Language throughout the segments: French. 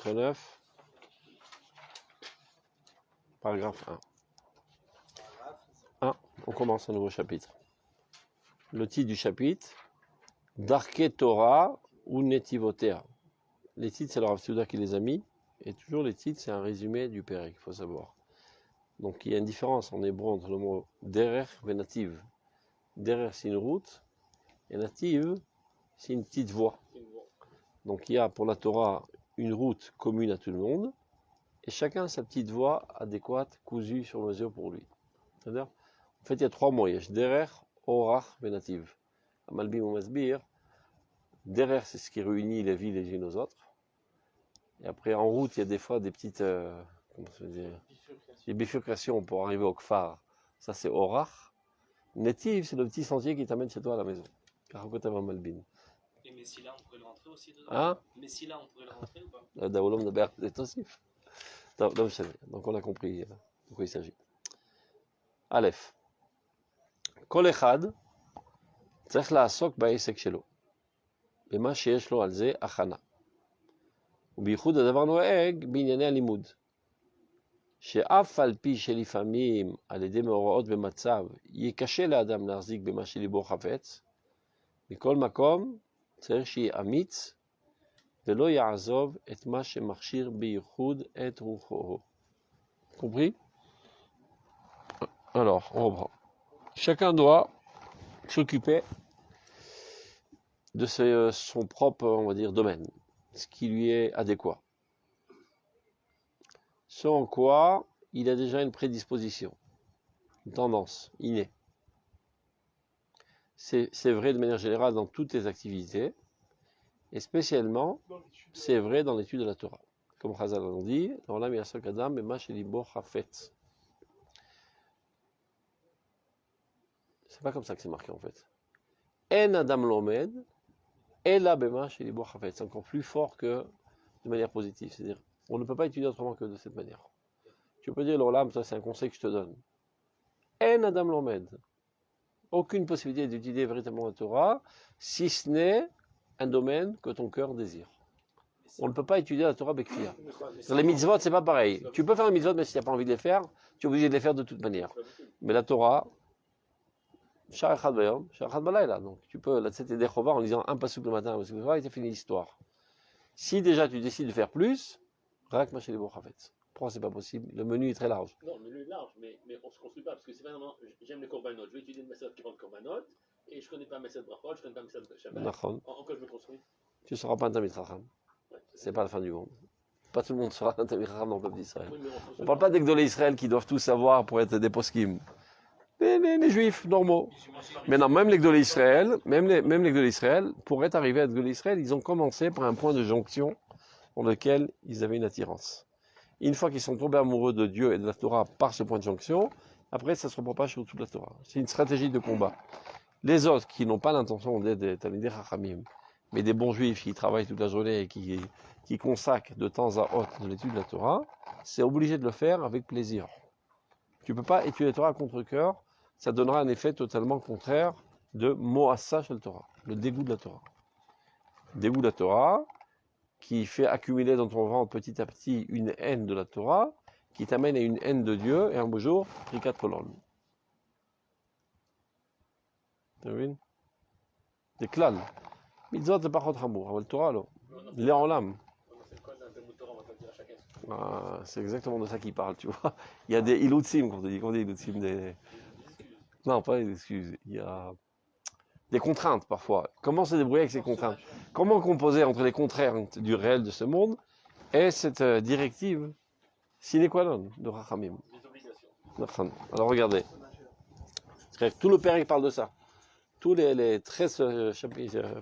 chapitre 9, paragraphe 1. On commence un nouveau chapitre. Le titre du chapitre, Darke Torah ou Netivotea. Les titres, c'est le Rav Souda qui les a mis, et toujours les titres, c'est un résumé du Pérec, il faut savoir. Donc il y a une différence en hébreu entre le mot derer et native. Derer, c'est une route, et native, c'est une petite voie. Donc il y a pour la Torah une route commune à tout le monde, et chacun sa petite voie adéquate, cousue sur mesure pour lui. C'est-à-dire, en fait, il y a trois mots. Il y a derer, orach et native. Malbim ou masbir, derer, c'est ce qui réunit les villes les unes aux autres. Et après, en route, il y a des fois des petites des bifurcations pour arriver au kfar. Ça, c'est orach. Native, c'est le petit sentier qui t'amène chez toi à la maison. Malbim. Et Messila, on pourrait le rentrer aussi dedans? Hein? Messila, on pourrait le rentrer ou pas? Donc on a compris de quoi il s'agit. Aleph. Kol echad צריך לעסוק בעסק שלו, במה שיש לו על זה הכנה. ובייחוד הדבר נוהג בענייני הלימוד. שאף על פי שלפעמים על ידי מאורעות במצב יהיה קשה לאדם להחזיק במה שליבו חפץ, מכל מקום צריך שיהיה אמיץ ולא יעזוב את מה שמכשיר בייחוד את רוחו. Compris? Alors, on reprend. Chacun doit s'occuper de son propre, on va dire, domaine, ce qui lui est adéquat. Ce en quoi il a déjà une prédisposition, une tendance innée. C'est vrai de manière générale dans toutes les activités, et spécialement, c'est vrai dans l'étude de la Torah. Comme Chazal l'a dit, c'est pas comme ça que c'est marqué en fait. En Adam Lomed, Ela Bema Shelibo Chafetz. C'est encore plus fort que de manière positive. C'est-à-dire, on ne peut pas étudier autrement que de cette manière. Tu peux dire, l'Olam, ça c'est un conseil que je te donne. En Adam Lomed. Aucune possibilité d'étudier véritablement la Torah, si ce n'est un domaine que ton cœur désire. On ne peut pas étudier la Torah Bekfia. Dans les mitzvot, c'est pas pareil. Tu peux faire les mitzvot, mais si tu n'as pas envie de les faire, tu es obligé de les faire de toute manière. Mais la Torah, donc tu peux la tzete dechova en lisant un pasuk le matin, un pasuk le soir, et c'est fini l'histoire. Si déjà tu décides de faire plus, rak machel bo chafetz. Pourquoi c'est pas possible? Le menu est très large. Non, le menu est large, mais on ne se construit pas, parce que c'est vraiment, j'aime les korbanot, je vais étudier une méthode qui vend le korbanot, et je ne connais pas méthode brachot, je ne connais pas méthode shabbat. En quoi je me construis? Tu ne seras pas un Talmid Chacham. C'est pas la fin du monde. Pas tout le monde sera un Talmid Chacham dans le peuple d'Israël. Oui, on ne parle pas d'Egdolé Israël qui doivent tout savoir pour être des poskim. Les juifs normaux. Maintenant, même les Gdolé Israël, même les Gdolé Israël, pour être arrivés à Gdolé Israël, ils ont commencé par un point de jonction pour lequel ils avaient une attirance. Une fois qu'ils sont tombés amoureux de Dieu et de la Torah par ce point de jonction, après ça se propage sur toute la Torah. C'est une stratégie de combat. Les autres qui n'ont pas l'intention d'être des Talmidei Chachamim, mais des bons juifs qui travaillent toute la journée et qui consacrent de temps à autre de l'étude de la Torah, c'est obligé de le faire avec plaisir. Tu ne peux pas étudier la Torah à contre-cœur, ça donnera un effet totalement contraire de Moassa shel Torah, le dégoût de la Torah. Le dégoût de la Torah qui fait accumuler dans ton ventre petit à petit une haine de la Torah, qui t'amène à une haine de Dieu, et un beau jour, Rikat Kolon. Tu vois? Des klal. Mitzvot, c'est pas chot hamour, mais la Torah, alors. Il est en l'âme. C'est exactement de ça qu'il parle, tu vois. Il y a des ilutsim, quand on dit ilutsim, des... Non, pas des excuses. Il y a des contraintes, parfois. Comment se débrouiller avec ces contraintes? Comment composer entre les contraintes du réel de ce monde et cette directive sine qua non de Rachamim? Alors, regardez. Tout le Pérec parle de ça. Tous les 13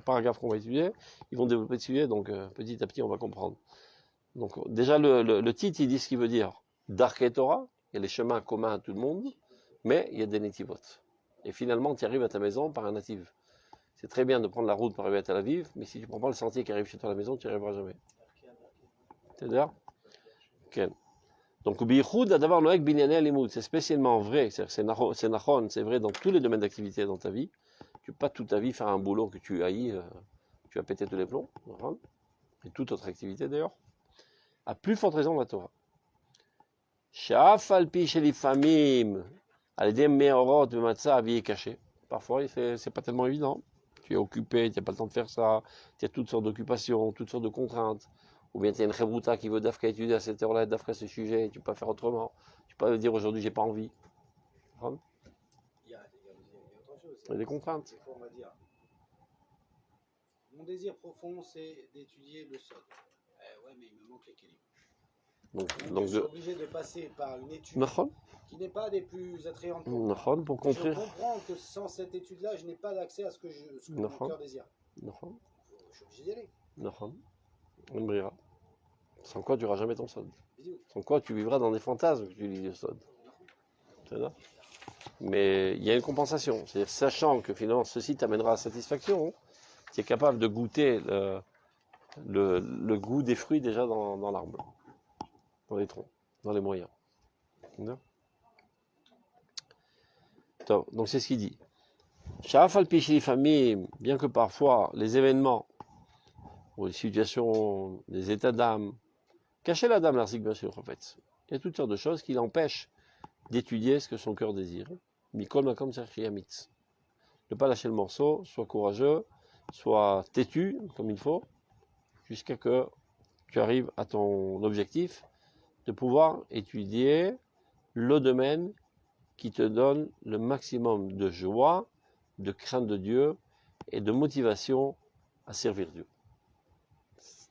paragraphes qu'on va étudier, ils vont développer le sujet, donc petit à petit, on va comprendre. Donc, déjà, le titre, il dit ce qu'il veut dire. Darke Torah, il y a les chemins communs à tout le monde, mais il y a des netivot. Et finalement, tu arrives à ta maison par un natif. C'est très bien de prendre la route pour arriver à Tel Aviv, mais si tu ne prends pas le sentier qui arrive chez toi à la maison, tu n'y arriveras jamais. C'est-à-dire okay. Donc, c'est spécialement vrai, c'est nachon, c'est vrai dans tous les domaines d'activité dans ta vie. Tu ne peux pas toute ta vie faire un boulot que tu haïs, tu vas péter tous les plombs, et toute autre activité d'ailleurs. À plus forte raison la Torah. Sha'af al-pi shelifamim, al-edem me'orot v'matzah avié caché. Parfois, c'est pas tellement évident. Tu es occupé, tu n'as pas le temps de faire ça, tu as toutes sortes d'occupations, toutes sortes de contraintes. Ou bien tu as une chevruta qui veut d'Afka étudier à cette heure-là, d'Afka ce sujet, et tu peux pas faire autrement. Tu peux pas dire aujourd'hui j'ai pas envie. Il y a autre chose. Il y a des contraintes. Des fois, on va dire, mon désir profond, c'est d'étudier le sol. Ouais, mais il me manque l'équilibre. Donc je suis obligé de passer par une étude qui n'est pas des plus attrayantes pour moi. Pour construire. Je comprends que sans cette étude-là, je n'ai pas d'accès à ce que mon cœur désire. Je suis obligé d'y aller. Sans quoi tu n'auras jamais ton sod. Sans quoi tu vivras dans des fantasmes que tu lis le sod. C'est ça. Mais il y a une compensation. C'est-à-dire, sachant que finalement ceci t'amènera à satisfaction, tu es capable de goûter le goût des fruits déjà dans l'arbre, dans les troncs, dans les moyens. Donc c'est ce qu'il dit. Sha'afal pichli famille, bien que parfois les événements ou les situations, les états d'âme, cacher la dame l'arzik bien sûr en fait. Il y a toutes sortes de choses qui l'empêchent d'étudier ce que son cœur désire. Mikol makom tzarchiyamitz. Ne pas lâcher le morceau, sois courageux, sois têtu comme il faut, jusqu'à que tu arrives à ton objectif de pouvoir étudier le domaine qui te donne le maximum de joie, de crainte de Dieu et de motivation à servir Dieu.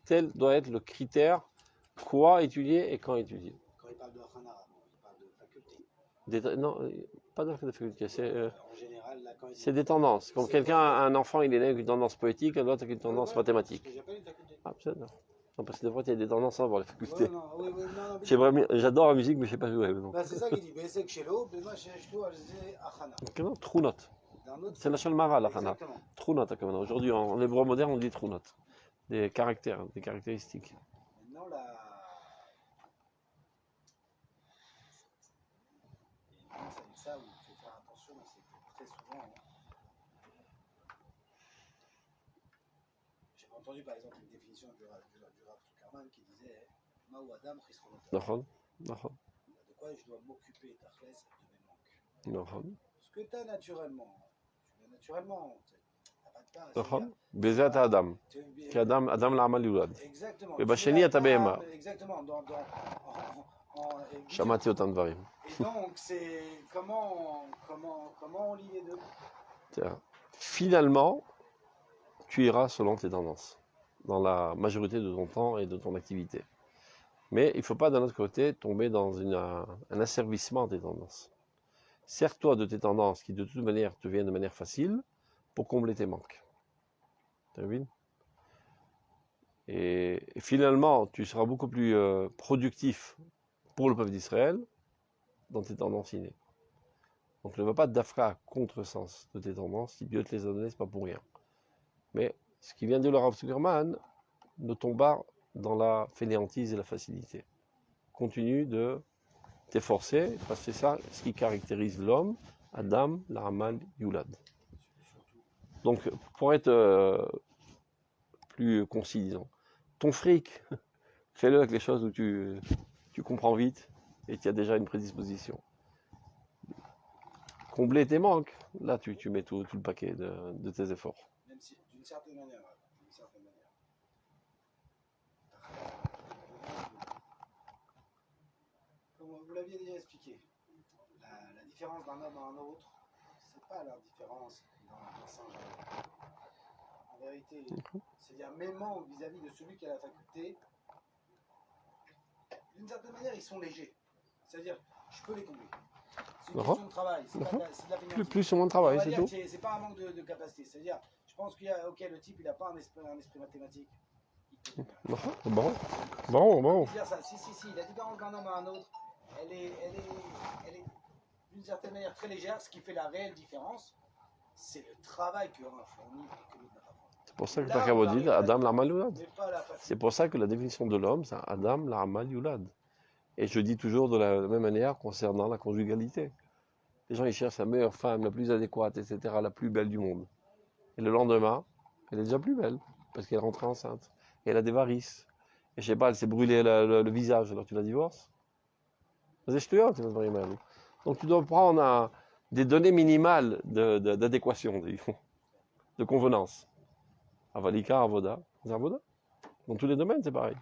Tel doit être le critère, quoi étudier et quand étudier. Quand il parle de Hana, il parle de faculté. Non, pas de faculté, En général, là, quand c'est des tendances. Comme quelqu'un, un enfant, il est né avec une tendance poétique, l'autre avec une tendance mathématique. Ce que j'appelle une faculté. Ah, non, parce que des fois, il y a des tendances à avoir les facultés. Non, j'adore la musique, mais je ne sais pas jouer. C'est ça qu'il dit. C'est que chez l'eau, moi, je dois aller non, Trunot. C'est la Shalmara, la Hana. Trunot, aujourd'hui, en hébreu moderne, on dit Trunot. Des caractères, des caractéristiques. Maintenant, c'est ça où il faut faire attention, c'est très souvent. J'ai entendu par exemple une définition du Rav Zuckerman qui disait Maou Adam Chisronotam. De quoi je dois m'occuper, Tachles, de mes manques. Ce que tu as naturellement. Bezat Adam. Adam l'Amal Yulad. Exactement. Exactement. Shamati Otan Dvarim. Et donc, c'est comment on lit les deux. Finalement, tu iras selon tes tendances, dans la majorité de ton temps et de ton activité. Mais il ne faut pas, d'un autre côté, tomber dans un asservissement des tendances. Sers-toi de tes tendances qui, de toute manière, te viennent de manière facile pour combler tes manques. T'as vu ? Et finalement, tu seras beaucoup plus productif pour le peuple d'Israël dans tes tendances innées. Donc ne va pas d'afra à contresens de tes tendances. Si Dieu te les a données, c'est pas pour rien. Mais ce qui vient de le Rav Zuckerman ne tombe pas dans la fainéantise et la facilité. Continue de t'efforcer, parce que c'est ça ce qui caractérise l'homme, Adam, l'Amal, Yulad. Donc, pour être plus concis, disons, ton fric, fais-le avec les choses où tu comprends vite et tu as déjà une prédisposition. Combler tes manques, là tu mets tout le paquet de tes efforts. Même si, d'une certaine manière. Comme vous l'aviez déjà expliqué, la différence d'un homme à un autre, c'est pas la différence dans Saint-Jean. En vérité, c'est-à-dire mes manques vis-à-vis de celui qui a la faculté, d'une certaine manière, ils sont légers. C'est-à-dire, je peux les combler. C'est une question de travail, c'est de la fainéantise. Plus ou moins de travail, c'est tout. C'est pas un manque de capacité. C'est-à-dire, je pense qu'il y a, ok, le type, il n'a pas un esprit mathématique. Bon. Si, la différence d'un homme à un autre, elle est d'une certaine manière très légère. Ce qui fait la réelle différence, c'est le travail que l'un fournit et que l'autre n'a pas fourni. C'est pour ça que Takabo dit Adam l'Amal Yulad. C'est pour ça que la définition de l'homme, c'est Adam l'Amal Yulad. Et je dis toujours de la même manière concernant la conjugalité. Les gens ils cherchent la meilleure femme, la plus adéquate, etc., la plus belle du monde. Et le lendemain, elle est déjà plus belle, parce qu'elle est rentrée enceinte. Et elle a des varices. Et je sais pas, elle s'est brûlé le visage, alors tu la divorces. C'est ch'touillat, tu vas mal. Donc tu dois prendre des données minimales d'adéquation, de convenance. Avalika, Avoda. C'est Avoda. Dans tous les domaines, c'est pareil.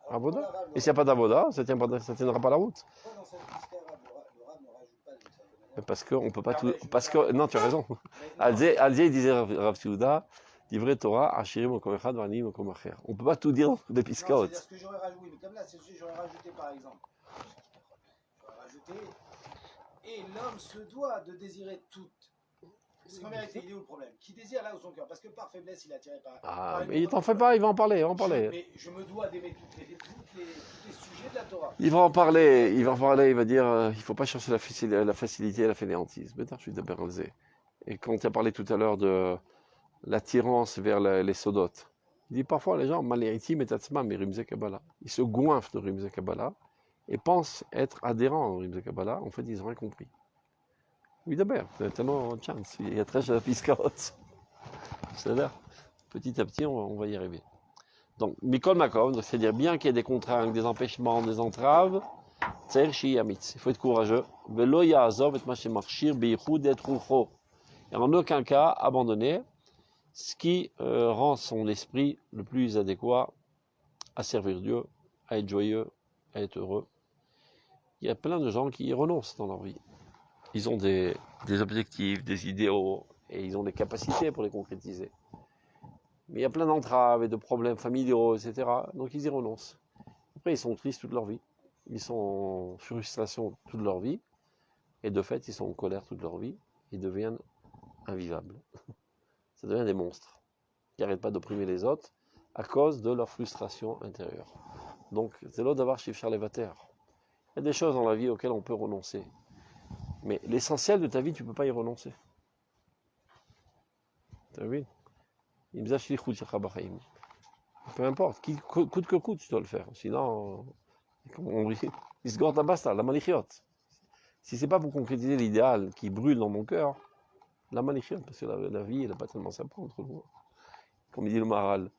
Avoda. Et s'il n'y a pas d'Avoda, ça ne tiendra pas la route. Pourquoi dans cette piste-là, le rab ne rajoute pas d'une certaine manière? Parce qu'on ne peut pas tout. Parce que. Non, tu as raison. Alzé, il disait Rav Tsouda, Divrei Torah, Ashirim Mokom Echad, Vanim Mokom Acher. On ne peut pas tout dire dans les Non, piscotes. c'est-à-dire ce que j'aurais rajouté, mais comme là, c'est ce que j'aurais rajouté par exemple. J'aurais rajouté. Et l'homme se doit de désirer tout. Parce qu'en vérité, il est où le problème? Qui désire là où son cœur? Parce que par faiblesse, il est attiré par. Ah, mais il t'en fait pas, il va en parler, il va en parler. Mais je me dois d'aimer tous les sujets de la Torah. Il va en parler, il va dire, il ne faut pas chercher la facilité et la fainéantise. Mais je suis d'abord. Et quand tu as parlé tout à l'heure de l'attirance vers les sodotes, il dit parfois les gens, maléritim et tatsmam et Rimze Kabbalah. Ils se goinfrent de Rimze Kabbalah et pensent être adhérents au Rimze Kabbalah. En fait, ils n'ont rien compris. Oui, d'abord, c'est tellement chance. Il y a très de piscotes. C'est-à-dire, petit à petit, on va y arriver. Donc, Mikol Makom, c'est-à-dire bien qu'il y ait des contraintes, des empêchements, des entraves, il faut être courageux. Et en aucun cas abandonner ce qui rend son esprit le plus adéquat à servir Dieu, à être joyeux, à être heureux. Il y a plein de gens qui renoncent dans leur vie. Ils ont des objectifs, des idéaux, et ils ont des capacités pour les concrétiser. Mais il y a plein d'entraves et de problèmes familiaux, etc. Donc ils y renoncent. Après, ils sont tristes toute leur vie. Ils sont en frustration toute leur vie. Et de fait, ils sont en colère toute leur vie. Ils deviennent invivables. Ça devient des monstres qui n'arrêtent pas d'opprimer les autres à cause de leur frustration intérieure. Donc, c'est l'autre d'avoir Shifshar Levater. Il y a des choses dans la vie auxquelles on peut renoncer. Mais l'essentiel de ta vie, tu ne peux pas y renoncer. Tu as vu? Peu importe, coûte que coûte, tu dois le faire. Sinon, il se gorge basta, la manichiot. Si c'est pas pour concrétiser l'idéal qui brûle dans mon cœur, la manichiot, parce que la vie, elle n'a pas tellement sympa entre nous. Comme il dit le Maharal,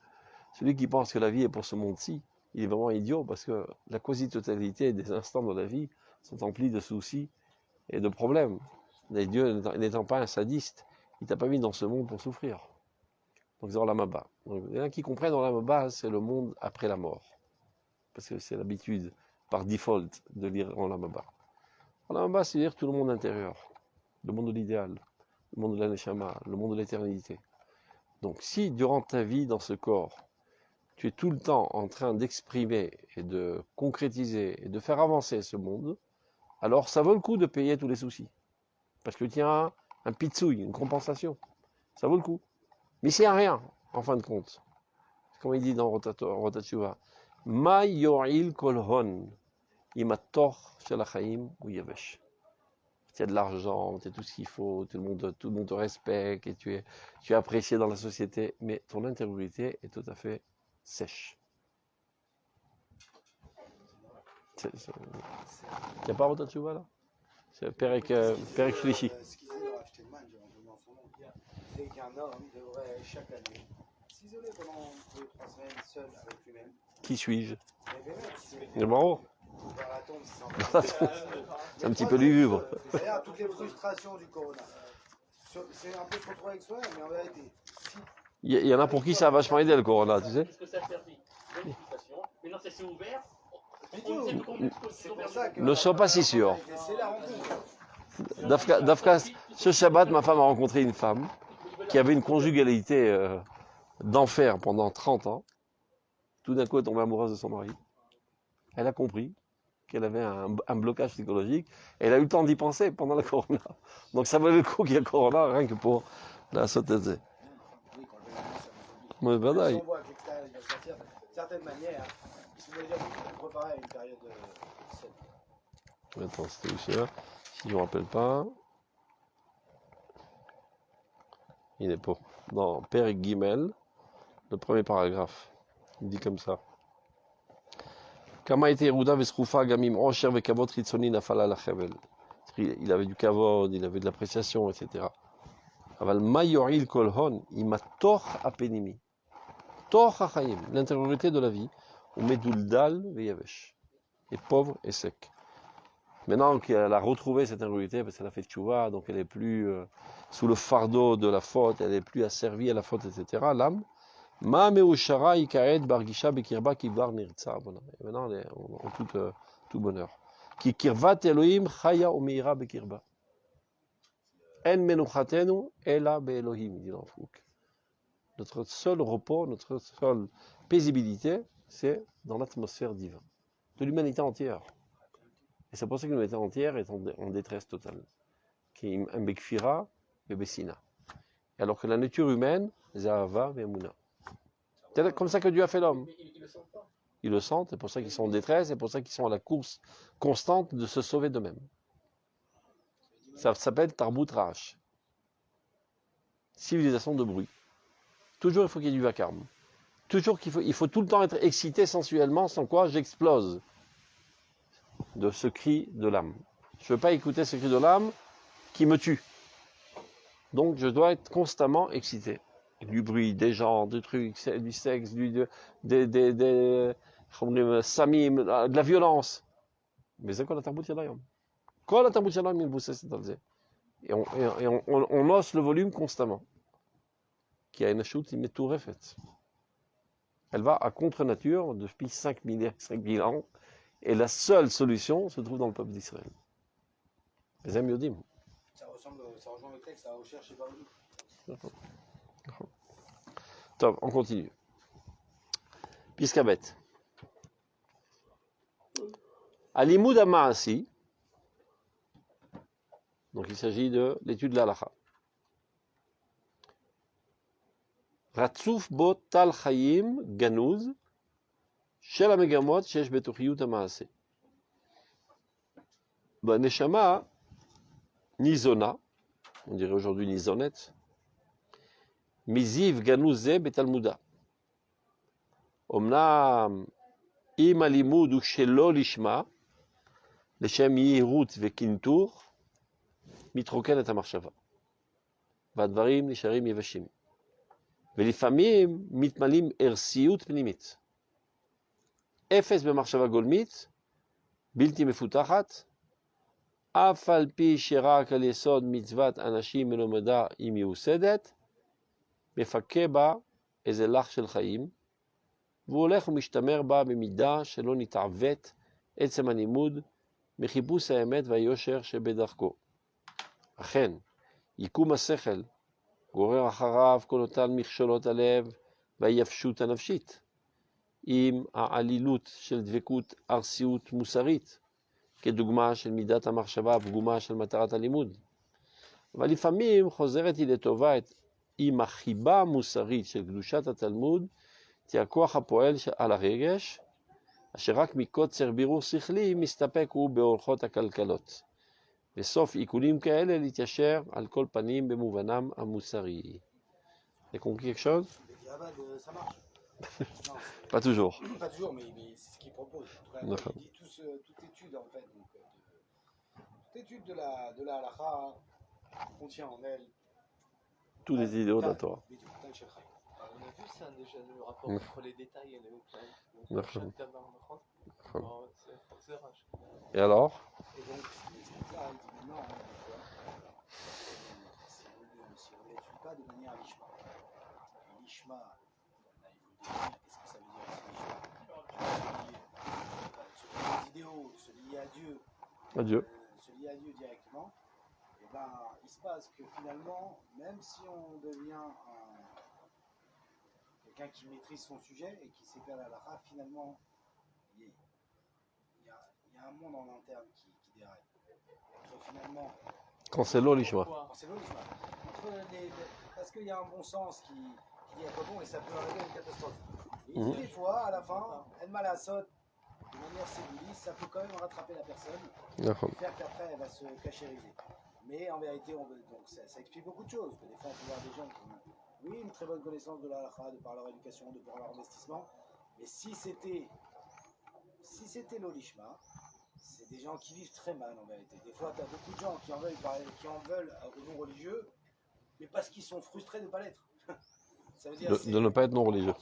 celui qui pense que la vie est pour ce monde-ci, il est vraiment idiot, parce que la quasi-totalité des instants de la vie sont emplis de soucis et de problèmes. Et Dieu n'étant pas un sadiste, il t'a pas mis dans ce monde pour souffrir. Donc c'est Olam Haba. Donc il y en a qui comprennent Olam Haba, c'est le monde après la mort. Parce que c'est l'habitude, par default, de lire Olam Haba. Olam Haba, c'est lire tout le monde intérieur, le monde de l'idéal, le monde de la Neshama, le monde de l'éternité. Donc si durant ta vie dans ce corps, tu es tout le temps en train d'exprimer et de concrétiser et de faire avancer ce monde, alors ça vaut le coup de payer tous les soucis. Parce que tu as un pitsouille, une compensation. Ça vaut le coup. Mais c'est rien, en fin de compte. Comme il dit dans Rotatshuva, Ma yo'il kol hon, imator shel hachaim ou yavesh. Tu as de l'argent, tu as tout ce qu'il faut, tout le monde te respecte et tu es apprécié dans la société, mais ton intériorité est tout à fait sèche. Il n'y a pas Rotatshuva là? C'est Perek Shlishi. Ce qu'ils avaient racheté le man, j'ai entendu dans son nom. C'est qu'un homme devrait chaque année s'isoler pendant 2-3 semaines seul avec lui-même. Qui suis-je? Le bravo. Vers la tombe, c'est un petit peu lugubre. C'est-à-dire toutes les frustrations du corona. C'est un peu se retrouver avec soi, mais en vérité, si... Il y en a pour qui ça a vachement aidé le corona, tu sais. Qu'est-ce que ça a servi? Une frustration. Maintenant, ça s'est ouvert. Ne sois pas si sûr. C'est la rencontre. Dafka, ce Shabbat, ma femme a rencontré une femme qui avait une conjugalité d'enfer pendant 30 ans. Tout d'un coup, elle est tombée amoureuse de son mari. Elle a compris qu'elle avait un blocage psychologique. Et elle a eu le temps d'y penser pendant la corona. Donc ça valait le coup qu'il y ait corona, rien que pour la sauter. Mais ben là, Si on voit que l'extérieur va sortir d'une certaine manière, si vous voulez dire que vous préparez à une période saine. attends, c'était où celui-là? Si je ne me rappelle pas. Il est pas. Dans Père Guimel, le premier paragraphe. Il dit comme ça. Kama était Yehuda vesroufa gamim osher vekavot ritzoni nafala lachevel. Il avait du kavod, il avait de l'appréciation, etc. Aval mayoril kolhon, ima toch apenimi. Toch hachaim, l'intériorité de la vie. Umeduldal veyavesh. Et pauvre et sec. Maintenant qu'elle a retrouvé cette intériorité, parce qu'elle a fait tchouva, donc elle est plus sous le fardeau de la faute, elle est plus asservie à la faute, etc. L'âme. Ma meushara ikaed bargisha bekirba kibar nirtza. Maintenant, elle est en tout bonheur. Ki kirvat Elohim chaya umeira bekirba. En menuchatenu ela beelohim, dit l'enfouk. Notre seul repos, notre seule paisibilité, c'est dans l'atmosphère divine, de l'humanité entière. Et c'est pour ça que l'humanité entière est en détresse totale. Qui est un bekfira et bessina. Alors que la nature humaine, zahava et mouna. C'est comme ça que Dieu a fait l'homme. Ils le sentent pas. Ils le sentent, c'est pour ça qu'ils sont en détresse, c'est pour ça qu'ils sont à la course constante de se sauver d'eux-mêmes. Ça s'appelle Tarbut Rash. Civilisation de bruit. Toujours il faut qu'il y ait du vacarme. Toujours il faut tout le temps être excité sensuellement, sans quoi j'explose de ce cri de l'âme. Je ne veux pas écouter ce cri de l'âme qui me tue. Donc je dois être constamment excité. Du bruit, des gens, du truc, du sexe, des samim, de la violence. Mais c'est quoi la tarbut yadayom? Quoi la tarbut yadayom il boussait cette alzé? Et on hausse le volume constamment. Qui a une chute, il met tout refait. Elle va à contre-nature depuis 5000 ans. Et la seule solution se trouve dans le peuple d'Israël. Les amis Yodim. Ça rejoint le texte à recherche et Baroudi. Top, on continue. Piskabet. Alimud Amaasi. Donc il s'agit de l'étude de l'Halacha. Ratsouf bo tal chayim ganuz shel hamegamot shesh betochiyut hamaaseh. Neshama nizona, on dirait aujourd'hui nizonette, miziv ganuz ze betalmuda. Omnam im alimud u shelo lishma leshem yihirut vekintur mitroken et hamarshava. Vadvarim nisharim yevashim. ולפעמים מתמלאים ערסיות פנימית. אפס במחשבה גולמית, בלתי מפותחת, אף על פי שרק על יסוד מצוות אנשים מלומדה היא מיוסדת, מפקה בה איזה לח של חיים, והוא הולך ומשתמר בה במידה שלא נתעוות עצם הלימוד מחיפוש האמת והיושר שבדרכו. אכן, יקום השכל, גורר אחריו כל אותן מכשולות הלב והיבשות הנפשית, עם העלילות של דבקות ארסיות מוסרית, כדוגמה של מידת המחשבה הפגומה של מטרת הלימוד. אבל לפעמים חוזרת היא לטובה עם החיבה המוסרית של קדושת התלמוד, תהיה הכוח הפועל על הרגש, אשר רק מקוצר בירור שכלי מסתפק הוא באורחות הכלכלות. בסוף עיקולים כאלה להתיישר על כל פנים במובנם המוסרי. T'as compris quelque chose? Ça marche. Non, Pas toujours. pas toujours, mais c'est ce qu'il propose. En tout cas, il dit toute étude, en fait, donc, toute étude de la halakha contient en elle tous les idéaux de la Torah. On a vu ça déjà, le rapport entre les détails et les Et alors? Et donc, c'est ça, il dit maintenant, si on ne l'étudie pas de manière lishma. Lishma, là, il faut définir qu'est-ce que ça veut dire lishma. Se lier aux idéaux, se lier à Dieu. Se lier à Dieu directement. Et ben, il se passe que finalement, même si on devient quelqu'un qui maîtrise son sujet et qui sait faire la halakha, finalement, il y a un monde en interne qui déraille. Entre finalement. Quand c'est l'eau, l'ishma. C'est l'eau, l'ishma. Parce qu'il y a un bon sens qui dit à quoi bon et ça peut arriver à une catastrophe. Et des fois, à la fin, El Malasot, de manière celluliste, ça peut quand même rattraper la personne et faire qu'après elle va se cachériser. Mais en vérité, donc ça explique beaucoup de choses. Que des fois, on peut voir des gens qui ont une très bonne connaissance de la halakha, de par leur éducation, de par leur investissement. Mais si c'était l'olishma, c'est des gens qui vivent très mal en vérité. Des fois, tu as beaucoup de gens qui en veulent aux non-religieux, mais parce qu'ils sont frustrés de ne pas l'être. Ça veut dire de ne pas être non-religieux.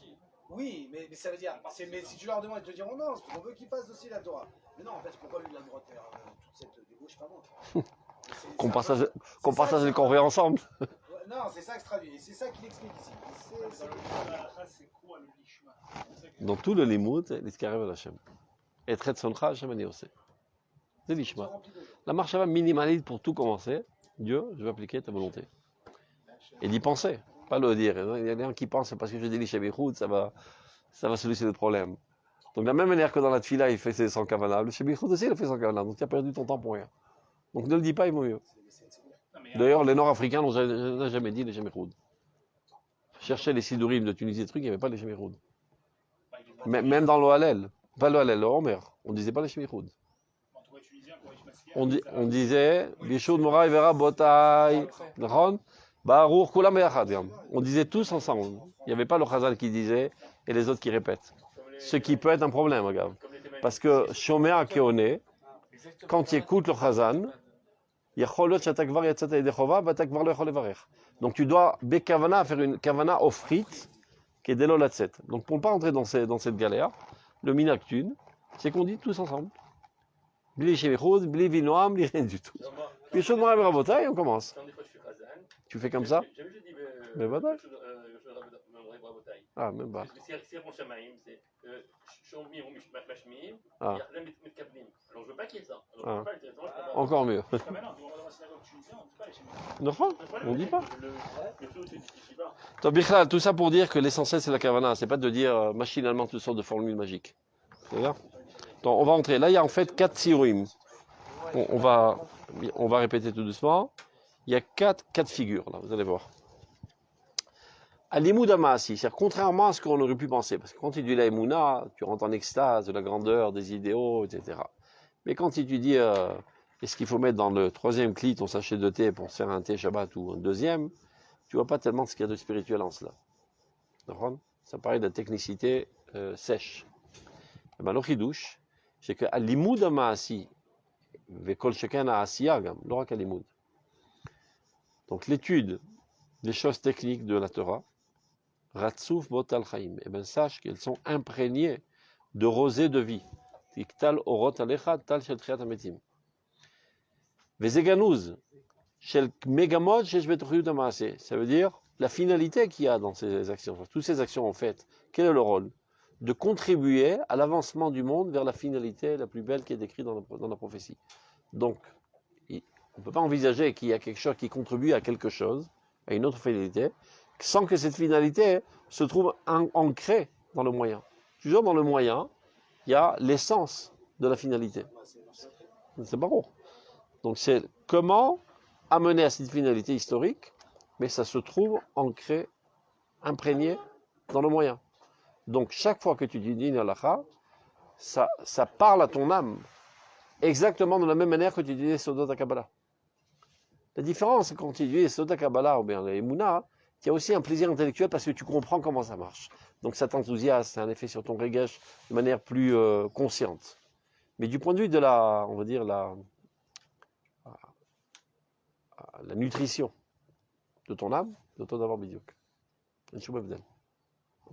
Oui, mais ça veut dire, mais si tu leur demandes, ils te diront non, parce qu'on veut qu'ils fassent aussi la Torah. Mais non, en fait, pourquoi lui, il a le droit de faire toute cette débauche, pas moi. Qu'on partage les corvées ensemble. Ouais, non, c'est ça que je traduis, et c'est ça qu'il explique ici. C'est quoi le lishma? Dans tout le limoud, l'iscarev à Hachem. Et tret soncha Hachem ani osé. C'est l'ishma. La marche minimaliste pour tout commencer. Dieu, je vais appliquer ta volonté. Et d'y penser, pas le dire. Il y a des gens qui pensent parce que je déliche Bichoud, ça va solutionner le problème. Donc de la même manière que dans la tfila, il fait ses 100 kavana, le Bichoud aussi, il fait 100 kavana. Donc tu as perdu ton temps pour rien. Donc ne le dis pas, il vaut mieux. D'ailleurs, les Nord-Africains n'ont jamais dit les Shemichoud. Cherchez les Sidurim de Tunisie et trucs, il n'y avait pas les Shemichoud. Même dans l'Ohalel, pas l'Ohalel, le Homer, on ne disait pas les Shemichoud. On disait Bishud Morai Vera Botai, Baruch Kulam Yachad. On disait tous ensemble. Il n'y avait pas le Chazal qui disait et les autres qui répètent. Ce qui peut être un problème, regarde. Parce que Shomer Keone, quand tu écoutes le Chazal, donc tu dois bekavana faire une kavana offrit qui est delo latset. Donc pour ne pas entrer dans cette galère, le minactune, c'est qu'on dit tous ensemble. Bli shemichud, bli vinoam, bli rien du tout. Puis je demande à Rabota et on commence. Tu fais comme ça? Mais voilà. Ah, même pas. Ah. Alors je veux pas qu'il y ait ça. Ah. Encore mieux. Non, on ne dit pas. Tout ça pour dire que l'essentiel c'est la kavana, c'est pas de dire machinalement toutes sortes de formules magiques. C'est bien. Donc on va entrer. Là il y a en fait 4 siruim. On va répéter tout doucement. Il y a 4 figures là, vous allez voir. Al-Limud Amaasi, c'est-à-dire contrairement à ce qu'on aurait pu penser, parce que quand tu dis la Emouna, tu rentres en extase de la grandeur des idéaux, etc. Mais quand tu dis est-ce qu'il faut mettre dans le 3e clit ton sachet de thé pour se faire un thé Shabbat ou un 2e, tu vois pas tellement ce qu'il y a de spirituel en cela. Ça paraît de la technicité sèche. Et bien, le chidouche, c'est que Al-Limud Amaasi, Vekol Sheken Aasiya, l'orak Al-Limud. Donc l'étude des choses techniques de la Torah, Ratsouf Botal Chaim, et bien sache qu'elles sont imprégnées de rosée de vie. Tiktal Orot Alecha, Tal Shel Triat Ametim. Vezeganouz, Shel Megamod, Shesh Betrochiyut Amaase. Ça veut dire la finalité qu'il y a dans ces actions. Toutes ces actions en fait, quel est le rôle? De contribuer à l'avancement du monde vers la finalité la plus belle qui est décrite dans la prophétie. Donc, on ne peut pas envisager qu'il y a quelque chose qui contribue à quelque chose, à une autre finalité, sans que cette finalité se trouve ancrée dans le moyen. Toujours dans le moyen, il y a l'essence de la finalité. C'est pas gros. Donc c'est comment amener à cette finalité historique, mais ça se trouve ancré, imprégné dans le moyen. Donc chaque fois que tu dis Din Halacha, ça parle à ton âme, exactement de la même manière que tu dis Sodot HaKabbalah. La différence, c'est quand tu dis Sodot HaKabbalah ou bien la Emouna, il y a aussi un plaisir intellectuel parce que tu comprends comment ça marche. Donc ça t'enthousiasme, c'est un effet sur ton regesh de manière plus consciente. Mais du point de vue de la, on va dire, la nutrition de ton âme, de ton d'avoir bidiouk.